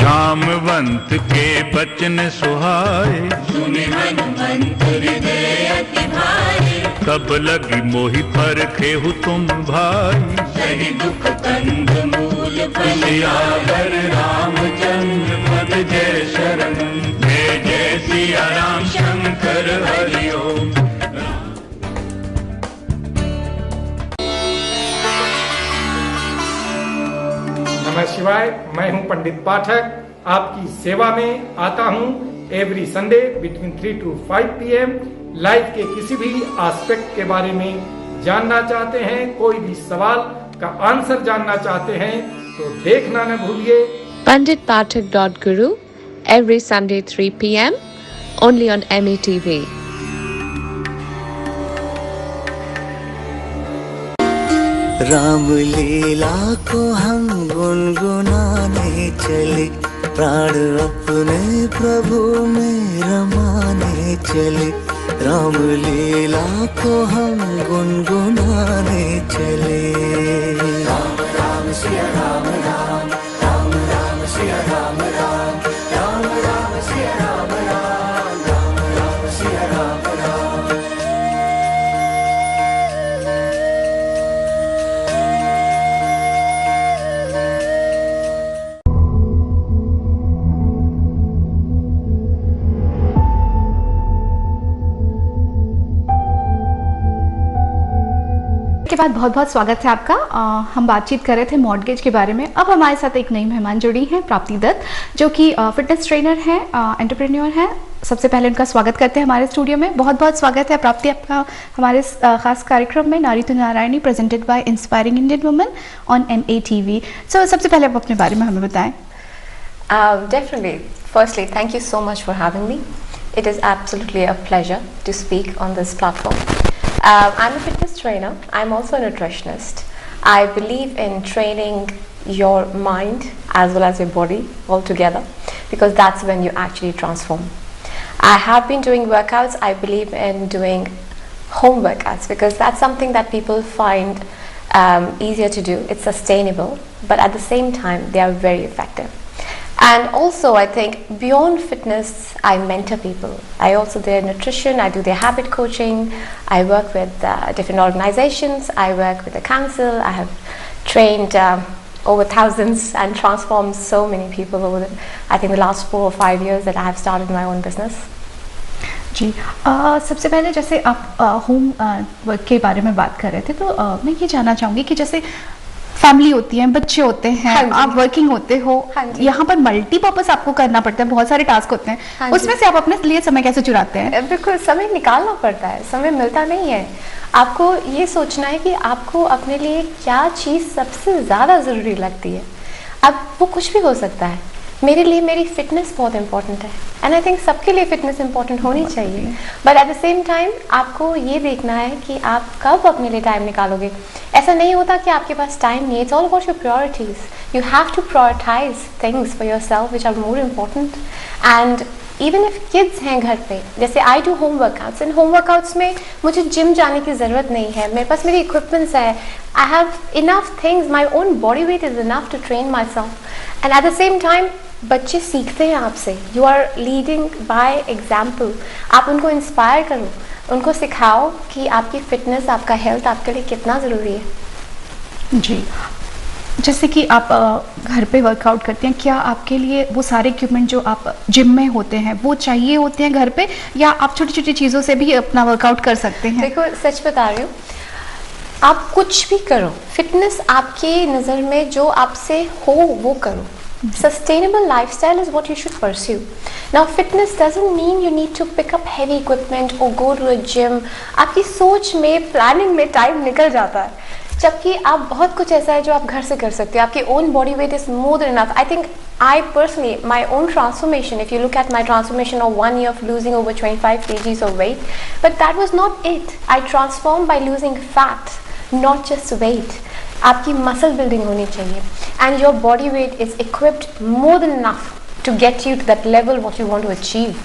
जामवंत के बचन सुहाए, सुनि हनुमंत हृदय अति भाए, तब लगी मोहि पर खेहु तुम भाई। सही दुख कंद मूल फल सियावर रामचंद्र पद जय शरण, जय जय सिया राम शंकर हरि ओम। नमः शिवाय। मैं हूं पंडित पाठक, आपकी सेवा में आता हूं every Sunday between 3 to 5 PM। Life के किसी भी एस्पेक्ट के बारे में जानना चाहते हैं, कोई भी सवाल का आंसर जानना चाहते हैं तो देखना न भूलिए panditpathak.guru every Sunday 3 PM only on MATV। Ram लीला को हम गुनगुनाने चले, प्राण अपने प्रभु में रमाने चले। राम लीला को हम गुनगुनाने चले। राम राम सिया राम राम, राम राम सिया राम राम, राम राम सिया राम राम, राम राम सिया राम राम। के बाद बहुत बहुत स्वागत है आपका। हम बातचीत कर रहे थे मॉर्गेज के बारे में। अब हमारे साथ एक नई मेहमान जुड़ी हैं, प्राप्ति दत्त, जो कि फिटनेस ट्रेनर हैं, एंटरप्रेन्योर हैं। सबसे पहले उनका स्वागत करते हैं हमारे स्टूडियो में। बहुत बहुत स्वागत है प्राप्ति आपका हमारे खास कार्यक्रम में नारी तो Narayani, presented by inspiring Indian women on MATV। सो सबसे पहले आप अपने बारे में हमें बताएं। Definitely. Firstly, thank you so much for having me. It is absolutely a pleasure to speak on this platform. I'm a fitness trainer. I'm also a nutritionist. I believe in training your mind as well as your body all together, because that's when you actually transform. I have been doing workouts. I believe in doing home workouts because that's something that people find easier to do. It's sustainable, but at the same time, they are very effective. And also, I think beyond fitness, I mentor people. I also do nutrition, I do their habit coaching, I work with different organizations, I work with the council. I have trained over thousands and transformed so many people over I think the last 4 or 5 years that I have started my own business. जी, सबसे पहले जैसे आप home work के बारे में बात कर रहे थे, तो मैं ये जानना चाहूँगी कि जैसे फैमिली होती है, बच्चे होते हैं, आप वर्किंग होते हो, यहाँ पर मल्टीपर्पस आपको करना पड़ता है, बहुत सारे टास्क होते हैं, उसमें से आप अपने लिए समय कैसे चुराते हैं? बिल्कुल, समय निकालना पड़ता है, समय मिलता नहीं है। आपको ये सोचना है कि आपको अपने लिए क्या चीज़ सबसे ज़्यादा ज़रूरी लगती है। अब वो कुछ भी हो सकता है। मेरे लिए मेरी फिटनेस बहुत इंपॉर्टेंट है, एंड आई थिंक सबके लिए फिटनेस इंपॉर्टेंट होनी चाहिए, but at the same time आपको ये देखना है कि आप कब अपने लिए टाइम निकालोगे। ऐसा नहीं होता कि आपके पास टाइम नहीं है। It's all about your priorities. You have to prioritise things for yourself which are more important. And even if kids हैं घर पे, जैसे I do home workouts, in home workouts में मुझे जिम जाने की ज़रूरत नहीं है, मेरे पास मेरी इक्विपमेंट्स है, I have enough things, my own body weight is enough to train myself. And at the same time बच्चे सीखते हैं आपसे, you are leading by example. आप उनको इंस्पायर करो, उनको सिखाओ कि आपकी फिटनेस, आपका हेल्थ आपके लिए कितना ज़रूरी है। जी, जैसे कि आप घर पे वर्कआउट करते हैं, क्या आपके लिए वो सारे इक्विपमेंट जो आप जिम में होते हैं वो चाहिए होते हैं घर पे, या आप छोटी छोटी चीज़ों से भी अपना वर्कआउट कर सकते हैं? देखो, सच बता रही हूँ, आप कुछ भी करो, फिटनेस आपके नज़र में जो आपसे हो वो करो। Sustainable lifestyle is what you should pursue. Now fitness doesn't mean you need to pick up heavy equipment or go to a gym. आपकी सोच में, प्लानिंग में टाइम निकल जाता है, जबकि आप बहुत कुछ ऐसा है जो आप घर से कर सकते हो. आपकी own body weight is more than enough. I think I personally, my own transformation, if you look at my transformation of 1 year of losing over 25 kgs of weight, but that was not it. I transformed by losing fat, not just weight. आपकी muscle building होनी चाहिए, and your body weight is equipped more than enough to get you to that level what you want to achieve.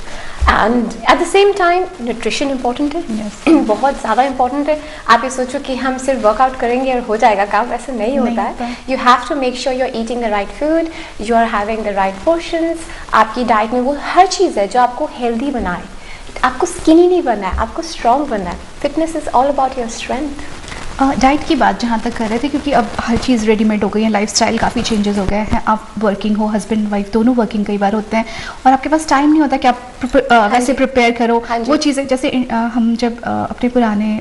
And at the same time nutrition important है. बहुत ज़्यादा important है. आप ये सोचो कि हम सिर्फ वर्कआउट करेंगे और हो जाएगा काम, ऐसा नहीं होता है. You have to make sure you are eating the right food, you are having the right portions. आपकी डाइट में वो हर चीज़ है जो आपको हेल्दी बनाए. आपको स्किनी नहीं बनना है, आपको स्ट्रॉन्ग बनना है. Fitness is all about your strength. Diet की बात जहाँ तक कर रहे थे, क्योंकि अब हर चीज़ रेडीमेड हो गई है, लाइफस्टाइल काफ़ी चेंजेस हो गए हैं. आप वर्किंग हो, हस्बैंड वाइफ दोनों वर्किंग कई बार होते हैं, और आपके पास टाइम नहीं होता कि आप वैसे प्रिपेयर करो वो चीज़ें. जैसे हम जब अपने पुराने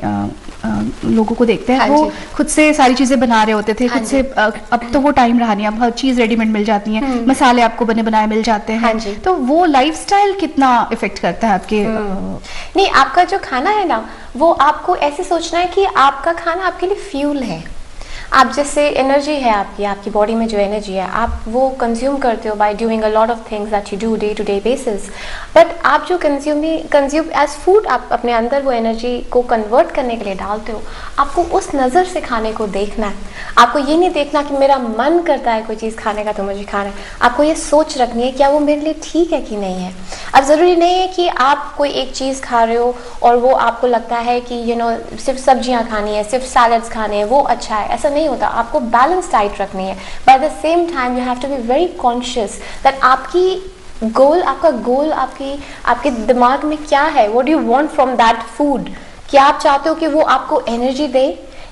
लोगों को देखते हैं, वो खुद से सारी चीज़ें बना रहे होते थे खुद से. अब तो वो टाइम रहा नहीं, अब हर चीज़ रेडीमेड मिल जाती है, मसाले आपको बने बनाए मिल जाते हैं. तो वो लाइफस्टाइल कितना इफेक्ट करता है आपके? नहीं, आपका जो खाना है ना, वो आपको ऐसे सोचना है कि आपका खाना आपके लिए फ्यूल है. आप जैसे एनर्जी है आपकी बॉडी में जो एनर्जी है, आप वो कंज्यूम करते हो by doing a lot of things that you do day to day basis. But आप जो कंज्यूम एज फूड आप अपने अंदर वो एनर्जी को कन्वर्ट करने के लिए डालते हो, आपको उस नज़र से खाने को देखना है. आपको ये नहीं देखना कि मेरा मन करता है कोई चीज़ खाने का तो मुझे खाना है. आपको ये सोच रखनी है क्या वो मेरे लिए ठीक है कि नहीं है. अब ज़रूरी नहीं है कि आप कोई एक चीज़ खा रहे हो और वो आपको लगता है कि सिर्फ सब्जियां खानी है, सिर्फ सैलड्स खाने हैं, वो अच्छा है. ऐसा नहीं होता. आपको बैलेंस डाइट रखनी है. By the same time you have to be very conscious that आपका गोल आपके दिमाग में क्या है. What do you want from that food. क्या आप चाहते हो कि वो आपको एनर्जी दे,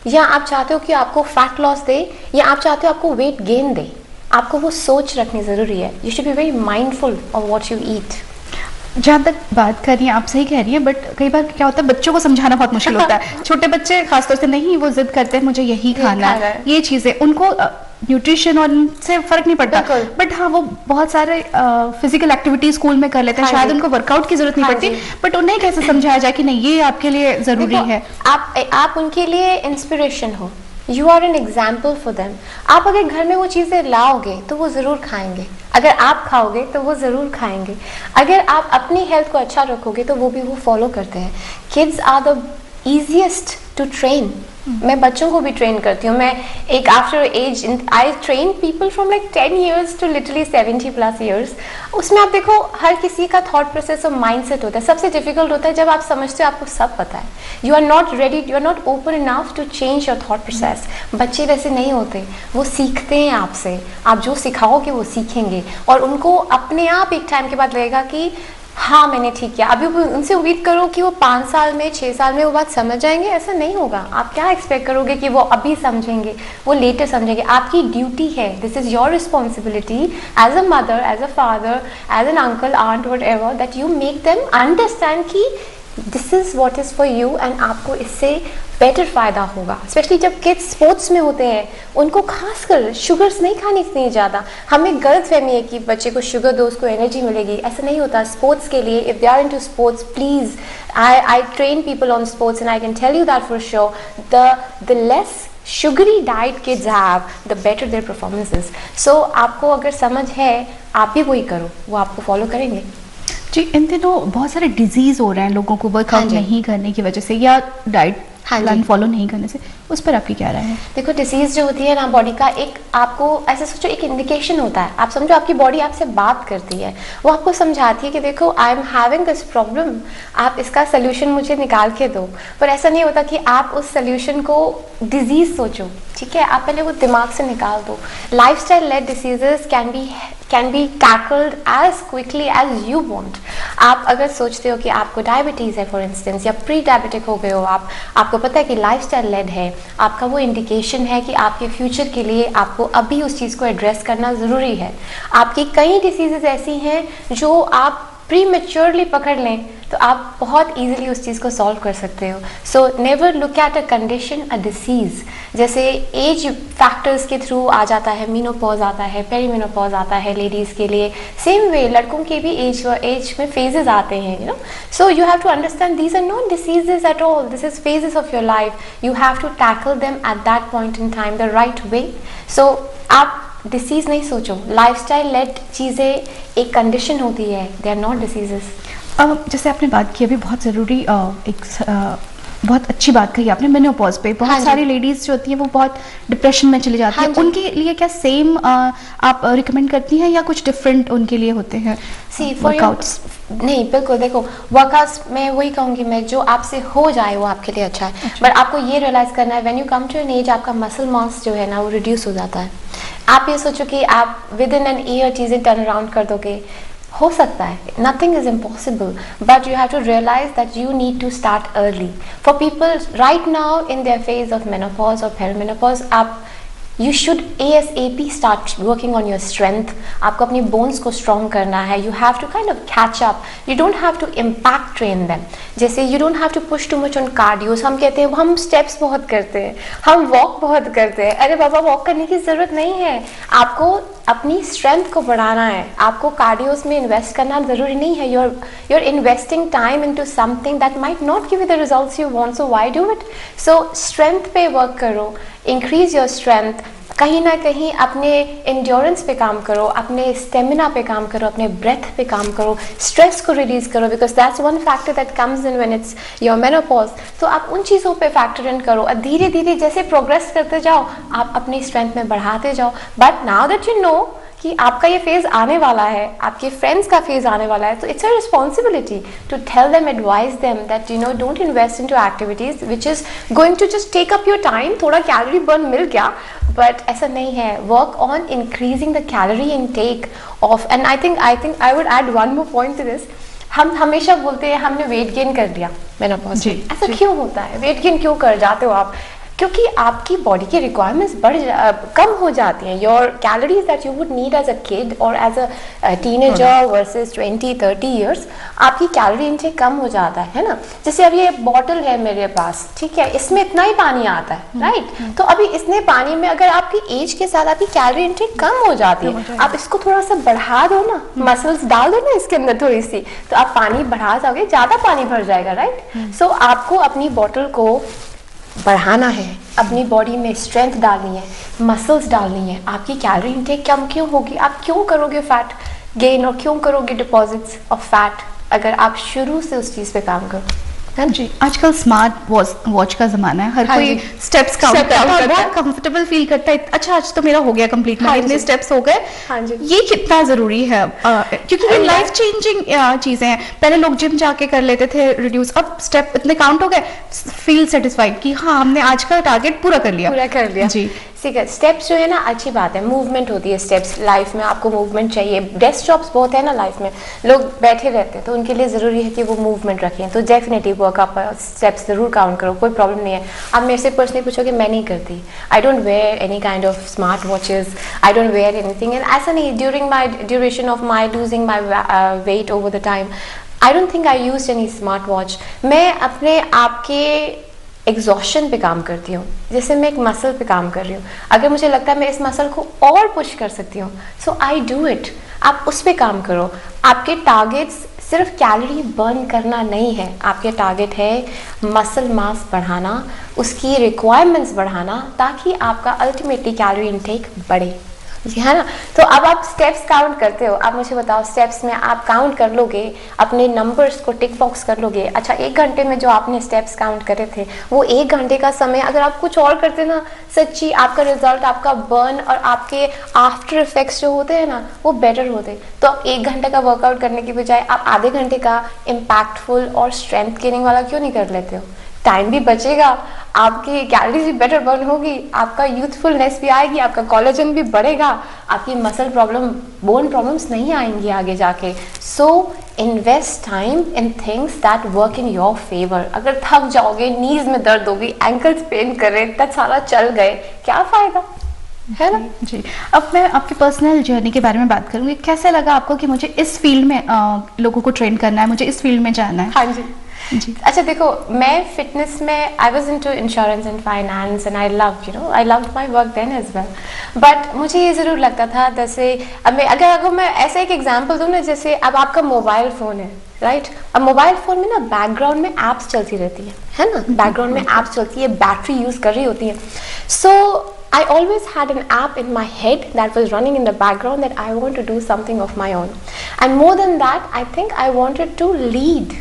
या आप चाहते हो कि आपको फैट लॉस दे, या आप चाहते हो आपको वेट गेन दे. आपको वो सोच रखनी ज़रूरी है. You should be very mindful of what you eat. जहाँ तक बात कर रही हैं, आप सही कह रही हैं, बट कई बार क्या होता है, बच्चों को समझाना बहुत मुश्किल होता है. छोटे बच्चे खासतौर से नहीं, वो जिद करते हैं मुझे यही खाना है, ये चीज़ें. उनको न्यूट्रिशन और से फर्क नहीं पड़ता, बट हाँ वो बहुत सारे फिजिकल एक्टिविटी स्कूल में कर लेते हैं. शायद उनको वर्कआउट की जरूरत नहीं पड़ती, बट उन्हें कैसे समझाया जाए कि नहीं ये आपके लिए ज़रूरी है. आप उनके लिए इंस्पिरेशन हो. You are an example for them. आप अगर घर में वो चीज़ें लाओगे तो वो ज़रूर खाएंगे. अगर आप खाओगे तो वो ज़रूर खाएंगे. अगर आप अपनी हेल्थ को अच्छा रखोगे तो वो भी वो फॉलो करते हैं. Kids are the easiest to train. मैं बच्चों को भी ट्रेन करती हूँ. मैं एक after age I train people from like 10 years to literally 70+ years. उसमें आप देखो हर किसी का थॉट प्रोसेस और माइंडसेट होता है. सबसे डिफिकल्ट होता है जब आप समझते हो आपको सब पता है. You are not ready, you are not open enough to change your thought process. बच्चे वैसे नहीं होते, वो सीखते हैं आपसे. आप जो सिखाओगे वो सीखेंगे, और उनको अपने आप एक टाइम के बाद लगेगा कि हाँ मैंने ठीक किया. अभी उनसे उम्मीद करो कि वो 5 साल में 6 साल में वो बात समझ जाएंगे, ऐसा नहीं होगा. आप क्या एक्सपेक्ट करोगे कि वो अभी समझेंगे, वो लेटर समझेंगे. आपकी ड्यूटी है, this is your responsibility as a mother, as a father, as an uncle, aunt, whatever, that you make them understand कि this is what is for you, and आपको इससे बेटर फ़ायदा होगा. Specially जब kids sports में होते हैं, उनको खासकर शुगर्स नहीं खानी इतनी ज़्यादा. हमें गलत फहमी है कि बच्चे को शुगर दो उसको एनर्जी मिलेगी. ऐसा नहीं होता. स्पोर्ट्स के लिए if they are into sports, please I train people on sports and I can tell you that for sure the less sugary diet kids have, the better their performance is. So आपको अगर समझ है, आप भी वही करो, वो आपको फॉलो करेंगे. जी, इन दिनों बहुत सारे डिजीज़ हो रहे हैं लोगों को वर्कआउट नहीं करने की वजह से, या डाइट प्लान फॉलो नहीं करने से. उस पर आपकी क्या राय है? देखो, डिसीज़ जो होती है ना बॉडी का, एक आपको ऐसे सोचो एक इंडिकेशन होता है. आप समझो आपकी बॉडी आपसे बात करती है, वो आपको समझाती है कि देखो I am having this problem, आप इसका सोल्यूशन मुझे निकाल के दो. पर ऐसा नहीं होता कि आप उस सोल्यूशन को डिजीज़ सोचो. ठीक है, आप पहले वो दिमाग से निकाल दो. Lifestyle led diseases can be tackled as quickly as you want. आप अगर सोचते हो कि आपको डायबिटीज़ है फॉर इंस्टेंस, या प्री डायबिटिक हो गए हो आपको पता है कि लाइफस्टाइल लेड है, आपका वो इंडिकेशन है कि आपके फ्यूचर के लिए आपको अभी उस चीज़ को एड्रेस करना ज़रूरी है. आपकी कई डिसीजेज ऐसी हैं जो आप प्री मेच्योरली पकड़ लें तो आप बहुत इजीली उस चीज़ को सॉल्व कर सकते हो. So never look at a condition, a disease. जैसे एज फैक्टर्स के थ्रू आ जाता है, मीनोपॉज आता है, पेरीमेनोपॉज आता है लेडीज़ के लिए. सेम वे लड़कों के भी एज में फेजेस आते हैं, you know. So you have to understand these are not diseases at all. This is phases of your life. You have to tackle them at that point in time the right way. So आप disease नहीं सोचो, lifestyle lead चीज़ें एक condition होती है, दे are not diseases. जैसे आपने बात की अभी बहुत ज़रूरी बहुत अच्छी बात कही आपने मेनोपॉज पे. बहुत सारी लेडीज जो होती हैं वो बहुत डिप्रेशन में चली जाती हैं. उनके लिए क्या सेम आप रिकमेंड करती हैं या कुछ डिफरेंट उनके लिए होते हैं वर्कआउट्स? नहीं, बिल्कुल. देखो, वर्कआउट्स मैं वही कहूँगी मैं, जो आपसे हो जाए वो आपके लिए अच्छा है. बट आपको ये रियलाइज़ करना है when you come to an age, आपका मसल मास जो है ना वो रिड्यूस हो जाता है. आप ये सोचो कि आप विद इन एन ईयर चीज़ें टर्न अराउंड कर दोगे. हो सकता है, nothing is impossible, but you have to realise that you need to start early. For people right now in their phase of menopause और पेरीमेनोपॉज, आप you should ASAP start working on your strength. आपको अपनी bones को strong करना है. You have to kind of catch up. You don't have to impact train them. जैसे you don't have to push too much on cardios. हम कहते हैं हम स्टेप्स बहुत करते हैं, हम वॉक बहुत करते हैं. अरे बाबा, वॉक करने की ज़रूरत नहीं है. आपको अपनी स्ट्रेंथ को बढ़ाना है. आपको कार्डियोस में इन्वेस्ट करना ज़रूरी नहीं है. you're investing time into something that might not give you the results you want, so why do it? So strength पे work करो, increase your strength. कहीं ना कहीं अपने endurance पे काम करो, अपने stamina पे काम करो, अपने breath पे काम करो, stress को release करो, because that's one factor that comes in when it's your menopause. तो आप उन चीज़ों पे factor in करो और धीरे धीरे जैसे progress करते जाओ आप अपनी strength में बढ़ाते जाओ. But now that you know कि आपका ये फेज आने वाला है, आपके फ्रेंड्स का फेज आने वाला है, तो it's a responsibility to tell them, advise them that you know don't invest into activities which is going to just take up your time. थोड़ा कैलोरी बर्न मिल गया, बट ऐसा नहीं है. Work on increasing the calorie intake off. And I think I would add one more point to this. हम हमेशा बोलते हैं हमने वेट गेन कर लिया मेनोपॉज में. ऐसा क्यों होता है? वेट गेन क्यों कर जाते हो आप? क्योंकि आपकी बॉडी की रिक्वायरमेंट्स कम हो जाती हैं. Your calories that you would need as a kid और as a teenager versus 20-30 years, आपकी कैलोरी इनटेक कम हो जाता है ना. जैसे अब ये बॉटल है मेरे पास, ठीक है, इसमें इतना ही पानी आता है, राइट. तो अभी इसने पानी में अगर आपकी एज के साथ आपकी कैलोरी इनटेक कम हो जाती है, आप इसको थोड़ा सा बढ़ा दो ना, मसल्स डाल दो ना इसके अंदर थोड़ी सी, तो आप पानी बढ़ा जाओगे, ज़्यादा पानी भर जाएगा, राइट. सो आपको अपनी बॉटल को बढ़ाना है, अपनी बॉडी में स्ट्रेंथ डालनी है, मसल्स डालनी है. आपकी कैलोरी इनटेक कम क्यों होगी? आप क्यों करोगे फैट गेन और क्यों करोगे डिपॉजिट्स ऑफ फैट अगर आप शुरू से उस चीज़ पे काम करो? हाँ जी, आजकल स्मार्ट वॉच का ज़माना है. हर कोई स्टेप्स काउंट करता है और बहुत कंफर्टेबल फील करता है. अच्छा, आज तो मेरा हो गया कंप्लीट, मेरे इतने स्टेप्स हो गए. ये कितना ज़रूरी है? क्योंकि ये लाइफ चेंजिंग चीज़ें हैं. पहले लोग जिम जाके कर लेते थे रिड्यूस, अब स्टेप इतने काउंट हो गए, फील सेटिस्फाइड कि हाँ हमने आज का टारगेट पूरा कर लिया. जी, ठीक है. स्टेप्स जो है ना, अच्छी बात है, मूवमेंट होती है स्टेप्स. लाइफ में आपको मूवमेंट चाहिए. डेस्क जॉब्स बहुत है ना लाइफ में, लोग बैठे रहते हैं, तो उनके लिए ज़रूरी है कि वो मूवमेंट रखें. तो डेफिनेटली वर्कआउट स्टेप्स ज़रूर काउंट करो, कोई प्रॉब्लम नहीं है. आप मेरे से पर्सनली पूछोगे, मैं नहीं करती. I don't wear any kind of smart watches, I don't wear anything. And ऐसा नहीं, during my duration of my losing my weight over the time, I don't think I used any smart watch. मैं अपने आपके exhaustion पे काम करती हूँ. जैसे मैं एक मसल पे काम कर रही हूँ, अगर मुझे लगता है मैं इस मसल को और पुश कर सकती हूँ, सो आई डू इट. आप उस पे काम करो. आपके टारगेट्स सिर्फ कैलोरी बर्न करना नहीं है, आपके टारगेट है मसल मास बढ़ाना, उसकी रिक्वायरमेंट्स बढ़ाना, ताकि आपका अल्टीमेटली कैलोरी इनटेक बढ़े. जी है ना. तो अब आप स्टेप्स काउंट करते हो. आप मुझे बताओ, स्टेप्स में आप काउंट कर लोगे, अपने नंबर्स को टिक बॉक्स कर लोगे. अच्छा, 1 घंटे में जो आपने स्टेप्स काउंट करे थे, वो 1 घंटे का समय अगर आप कुछ और करते ना, सच्ची आपका रिजल्ट, आपका बर्न और आपके आफ्टर इफेक्ट्स जो होते हैं ना, वो बेटर होते. तो आप 1 घंटे का वर्कआउट करने की बजाय आप आधे घंटे का इम्पैक्टफुल और स्ट्रेंथ गेनिंग वाला क्यों नहीं कर लेते हो? टाइम भी बचेगा, आपकी कैलोरीज भी बेटर बर्न होगी, आपका यूथफुलनेस भी आएगी, आपका कोलेजन भी बढ़ेगा, आपकी मसल प्रॉब्लम, बोन प्रॉब्लम्स नहीं आएंगी आगे जाके. So invest time in things that work in your favour. अगर थक जाओगे, नीज में दर्द होगी, एंकल्स पेन कर रहे, तक सारा चल गए, क्या फायदा? है ना। जी, अब मैं आपकी पर्सनल जर्नी के बारे में बात करूंगी। कैसे लगा आपको कि मुझे इस फील्ड में लोगों को ट्रेन करना है, मुझे इस फील्ड में जाना है? हाँ जी। अच्छा देखो, मैं फिटनेस में I was into insurance and finance and I love my work then as well, but मुझे ये ज़रूर लगता था जैसे अब अगर मैं ऐसा एक एग्जांपल दूँ ना, जैसे अब आपका मोबाइल फ़ोन है, राइट? अब मोबाइल फ़ोन में ना बैकग्राउंड में एप्स चलती रहती है ना, बैकग्राउंड में एप्स चलती है, बैटरी यूज़ कर रही होती है। सो I always had an app in my head that was running in the background that I want to do something of my own. And more than that, I think I wanted to lead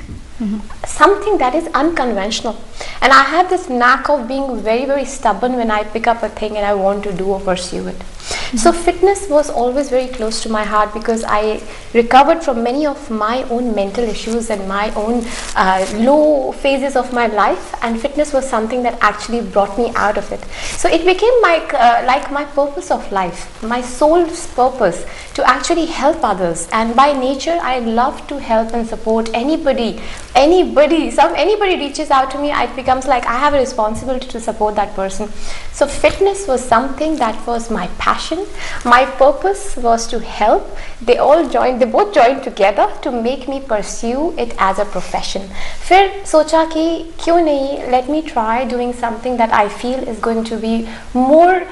something that is unconventional. And I have this knack of being very, very stubborn when I pick up a thing and I want to do or pursue it. So fitness was always very close to my heart because I recovered from many of my own mental issues and my own low phases of my life, and fitness was something that actually brought me out of it. So it became like my purpose of life, my soul's purpose, to actually help others. And by nature I love to help and support anybody reaches out to me, it becomes like I have a responsibility to support that person. So fitness was something that was my passion. My purpose was to help. They both joined together to make me pursue it as a profession. फिर सोचा कि क्यों नहीं, let me try doing something that I feel is going to be more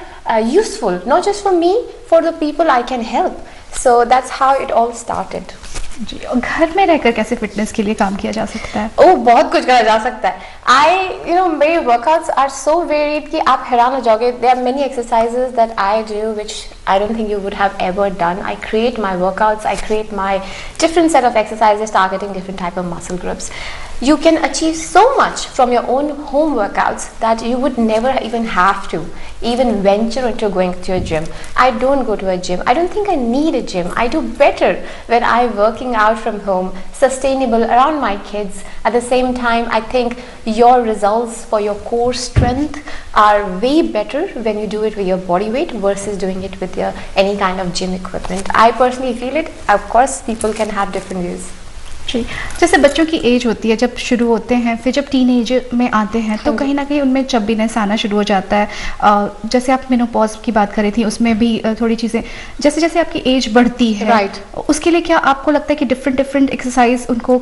useful, not just for me, for the people I can help. So that's how it all started. जी, और घर में रहकर कैसे फिटनेस के लिए काम किया जा सकता है? ओह, बहुत कुछ करा जा सकता है। मेरे वर्कआउट्स आर सो वेरिड कि आप हैरान हो जाओगे। There are many exercises that I do which I don't think you would have ever done. I create my workouts, I create my different set of exercises targeting different type of muscle groups. You can achieve so much from your own home workouts that you would never even have to even venture into going to a gym. I don't go to a gym. I don't think I need a gym. I do better when I'm working out from home, sustainable around my kids. At the same time, I think your results for your core strength are way better when you do it with your body weight versus doing it with any kind of gym equipment. I personally feel it. Of course, people can have different views. जी, जैसे बच्चों की as होती है जब शुरू होते हैं, फिर जब टीन एज में आते हैं तो कहीं ना कहीं उनमें चब्बीनेस आना शुरू हो जाता है। जैसे आप मेनोपॉज की बात कर रही थी, उसमें भी थोड़ी चीज़ें जैसे जैसे आपकी एज बढ़ती है, राइट, उसके लिए क्या आपको लगता है कि डिफरेंट एक्सरसाइज उनको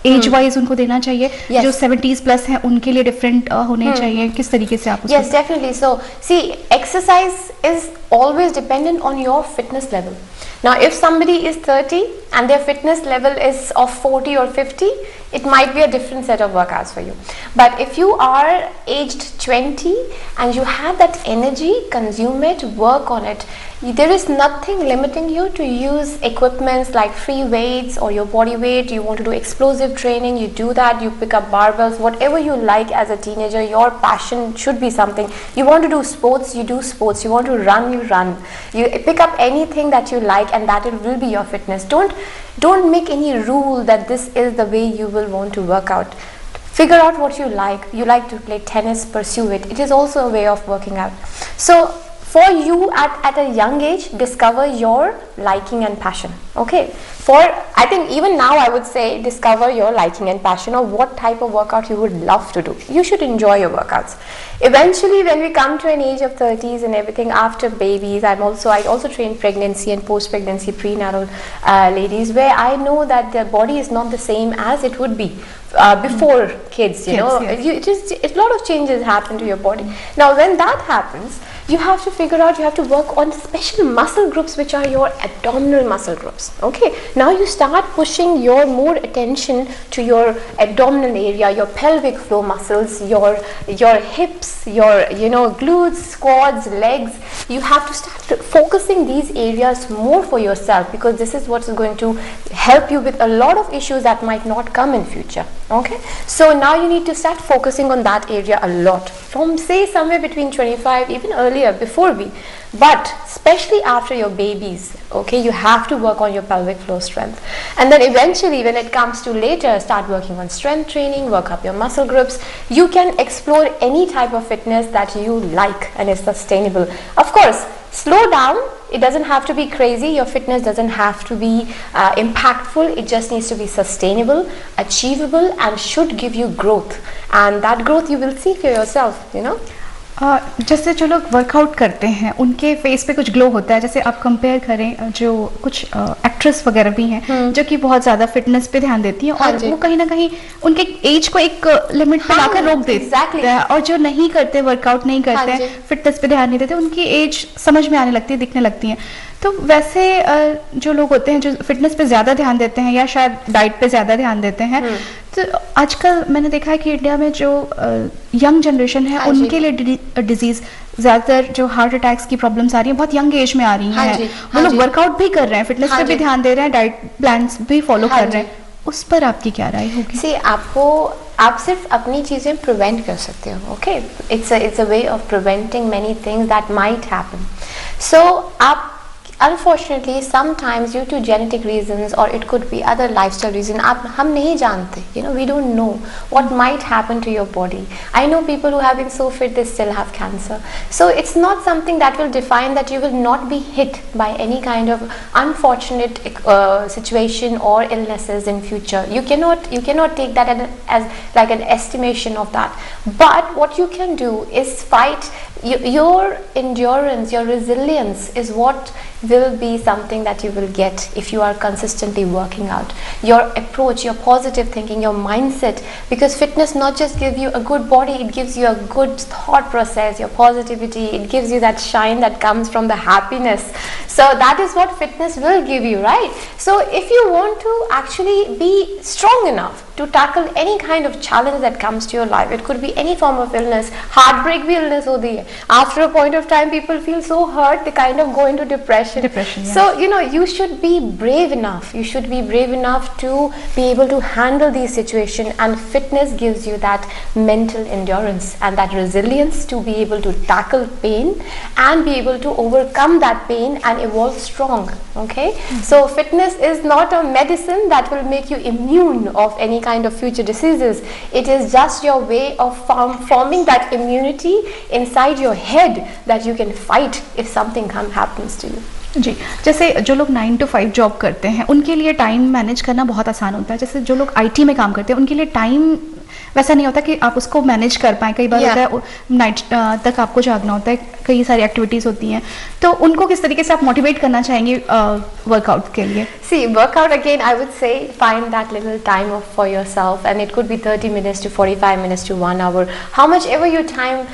एज वाइज उनको देना चाहिए? जो 70s प्लस हैं उनके लिए डिफरेंट होने चाहिए, किस तरीके से आप? Yes, definitely. So see, exercise is always dependent on your fitness level. Now if somebody is 30 and their fitness level is of 40 or 50, it might be a different set of workouts for you. But if you are aged 20 and you have that energy, consume it, work on it. There is nothing limiting you to use equipments like free weights or your body weight. You want to do explosive training, you do that. You pick up barbells, whatever you like as a teenager. Your passion should be something. You want to do sports, you do sports. You want to run, you run. You pick up anything that you like, and that will be your fitness. Don't make any rule that this is the way you will want to work out. Figure out what you like. You like to play tennis, pursue it. It is also a way of working out. So for you at a young age, discover your liking and passion. Okay, I think even now I would say discover your liking and passion, or what type of workout you would love to do. You should enjoy your workouts. Eventually when we come to an age of 30s and everything, after babies, I also train pregnancy and post-pregnancy prenatal ladies, where I know that their body is not the same as it would be before kids, you know. Yes. A lot of changes happen to your body. Now when that happens, you have to figure out, you have to work on special muscle groups which are your abdominal muscle groups. Okay, now you start pushing your more attention to your abdominal area, your pelvic floor muscles, your hips, your glutes, quads, legs. You have to start focusing these areas more for yourself, because this is what is going to help you with a lot of issues that might not come in future. Okay, so now you need to start focusing on that area a lot, from say somewhere between 25, even earlier, before we, but especially after your babies. Okay, you have to work on your pelvic floor strength, and then eventually when it comes to later, start working on strength training, work up your muscle groups. You can explore any type of fitness that you like and is sustainable. Of course, slow down. It doesn't have to be crazy. Your fitness doesn't have to be impactful. It just needs to be sustainable, achievable, and should give you growth. And that growth you will see for yourself, जैसे जो लोग workout करते हैं उनके face पे कुछ glow होता है, जैसे आप कंपेयर करें जो कुछ एक्ट्रेस वगैरह भी हैं जो कि बहुत ज़्यादा फिटनेस पे ध्यान देती हैं और वो कहीं ना कहीं उनके एज को एक लिमिट पे लाकर रोक देते हैं, और जो नहीं करते, वर्कआउट नहीं करते, फिटनेस पे ध्यान नहीं देते, उनकी एज समझ में आने लगती है, दिखने लगती है। तो वैसे जो लोग होते हैं जो फिटनेस पे ज़्यादा ध्यान देते हैं या शायद डाइट पे ज़्यादा ध्यान देते हैं, तो आजकल मैंने देखा है कि इंडिया में जो यंग जनरेशन है उनके लिए डिजीज़ ज़्यादातर जो हार्ट अटैक्स की प्रॉब्लम्स आ रही हैं बहुत यंग एज में आ रही हैं। वो लोग वर्कआउट भी कर रहे हैं, फिटनेस पे भी ध्यान दे रहे हैं, डाइट प्लान्स भी फॉलो कर रहे हैं, उस पर आपकी क्या राय होगी? आप सिर्फ अपनी चीज़ें प्रिवेंट कर सकते हो, okay? It's a way of preventing many things that might happen. So आप unfortunately sometimes due to genetic reasons or it could be other lifestyle reason, हम नहीं जानते, we don't know what might happen to your body. I know people who have been so fit they still have cancer. So it's not something that will define that you will not be hit by any kind of unfortunate situation or illnesses in future. You cannot take that as like an estimation of that. But what you can do is fight. Your endurance, your resilience is what will be something that you will get if you are consistently working out. Your approach, your positive thinking, your mindset, because fitness not just gives you a good body, it gives you a good thought process, your positivity, it gives you that shine that comes from the happiness. So that is what fitness will give you, right? So if you want to actually be strong enough to tackle any kind of challenge that comes to your life, it could be any form of illness, heartbreak भी illness होती है. After a point of time, people feel so hurt, they kind of go into depression. Yes. So, you should be brave enough. You should be brave enough to be able to handle these situations, and fitness gives you that mental endurance and that resilience to be able to tackle pain and be able to overcome that pain and evolve strong, okay? So, fitness is not a medicine that will make you immune of any kind of future diseases. It is just your way of forming that immunity inside your head that you can fight if something happens to you. जी, जैसे जो लोग 9 to 5 job करते हैं उनके लिए time manage करना बहुत आसान होता है। जैसे जो लोग आईटी में काम करते हैं उनके लिए टाइम वैसा नहीं होता कि आप उसको मैनेज कर पाएँ। कई बार होता है नाइट तक आपको जागना होता है, कई सारी एक्टिविटीज़ होती हैं, तो उनको किस तरीके से आप मोटिवेट करना चाहेंगे वर्कआउट के लिए? See, workout again, I would say find that little time for yourself, and it could be 30 minutes to 45 minutes to 1 hour. How much ever your time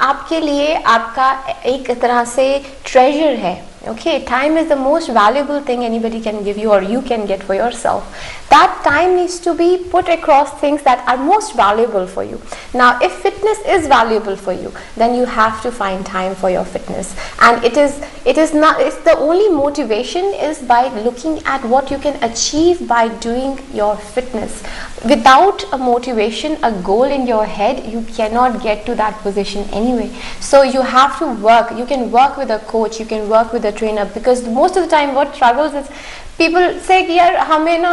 आपके लिए आपका एक तरह से treasure है. Okay, time is the most valuable thing anybody can give you or you can get for yourself. That time needs to be put across things that are most valuable for you. Now, if fitness is valuable for you, then you have to find time for your fitness. And it is not, it's the only motivation is by looking at what you can achieve by doing your fitness. Without a motivation, a goal in your head, you cannot get to that position anyway. So you have to work. You can work with a coach, you can work with a trainer, because most of the time what struggles is people say कि यार हमें ना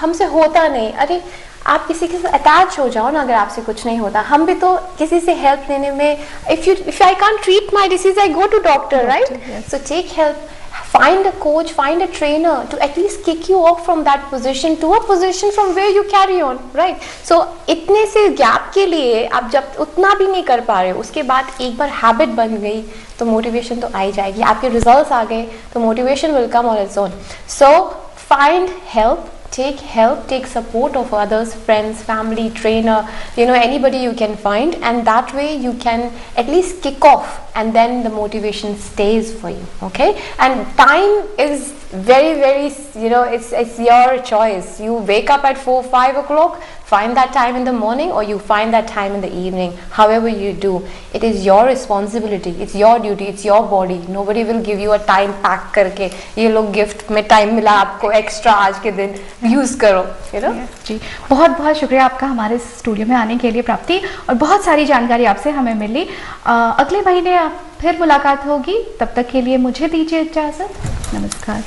हमसे होता नहीं। अरे आप किसी के साथ अटैच हो जाओ ना, अगर आपसे कुछ नहीं होता। हम भी तो किसी से हेल्प लेने में if I can't treat my disease, I go to doctor, right? Yes. So take help. Find a coach, find a trainer to at least kick you off from that position to a position from where you carry on, right? So इतने से gap के लिए आप जब उतना भी नहीं कर पा रहे हो, उसके बाद एक बार हैबिट बन गई तो मोटिवेशन तो आ ही जाएगी। आपके रिजल्ट्स आ गए तो motivation will come on its own. So find help, take support of others, friends, family, trainer, anybody you can find, and that way you can at least kick off, and then the motivation stays for you, okay? And time is very, very, it's your choice. You wake up at 4-5 o'clock, find that time in the morning, or you find that time in the evening. However you do, it is your responsibility, it's your duty, it's your body. Nobody will give you a time pack करके ये लोग gift में time मिला आपको extra आज के दिन use करो, जी बहुत बहुत शुक्रिया आपका हमारे स्टूडियो में आने के लिए प्राप्ति, और बहुत सारी जानकारी आपसे हमें मिली। अगले महीने फिर मुलाकात होगी, तब तक के लिए मुझे दीजिए इजाजत। नमस्कार।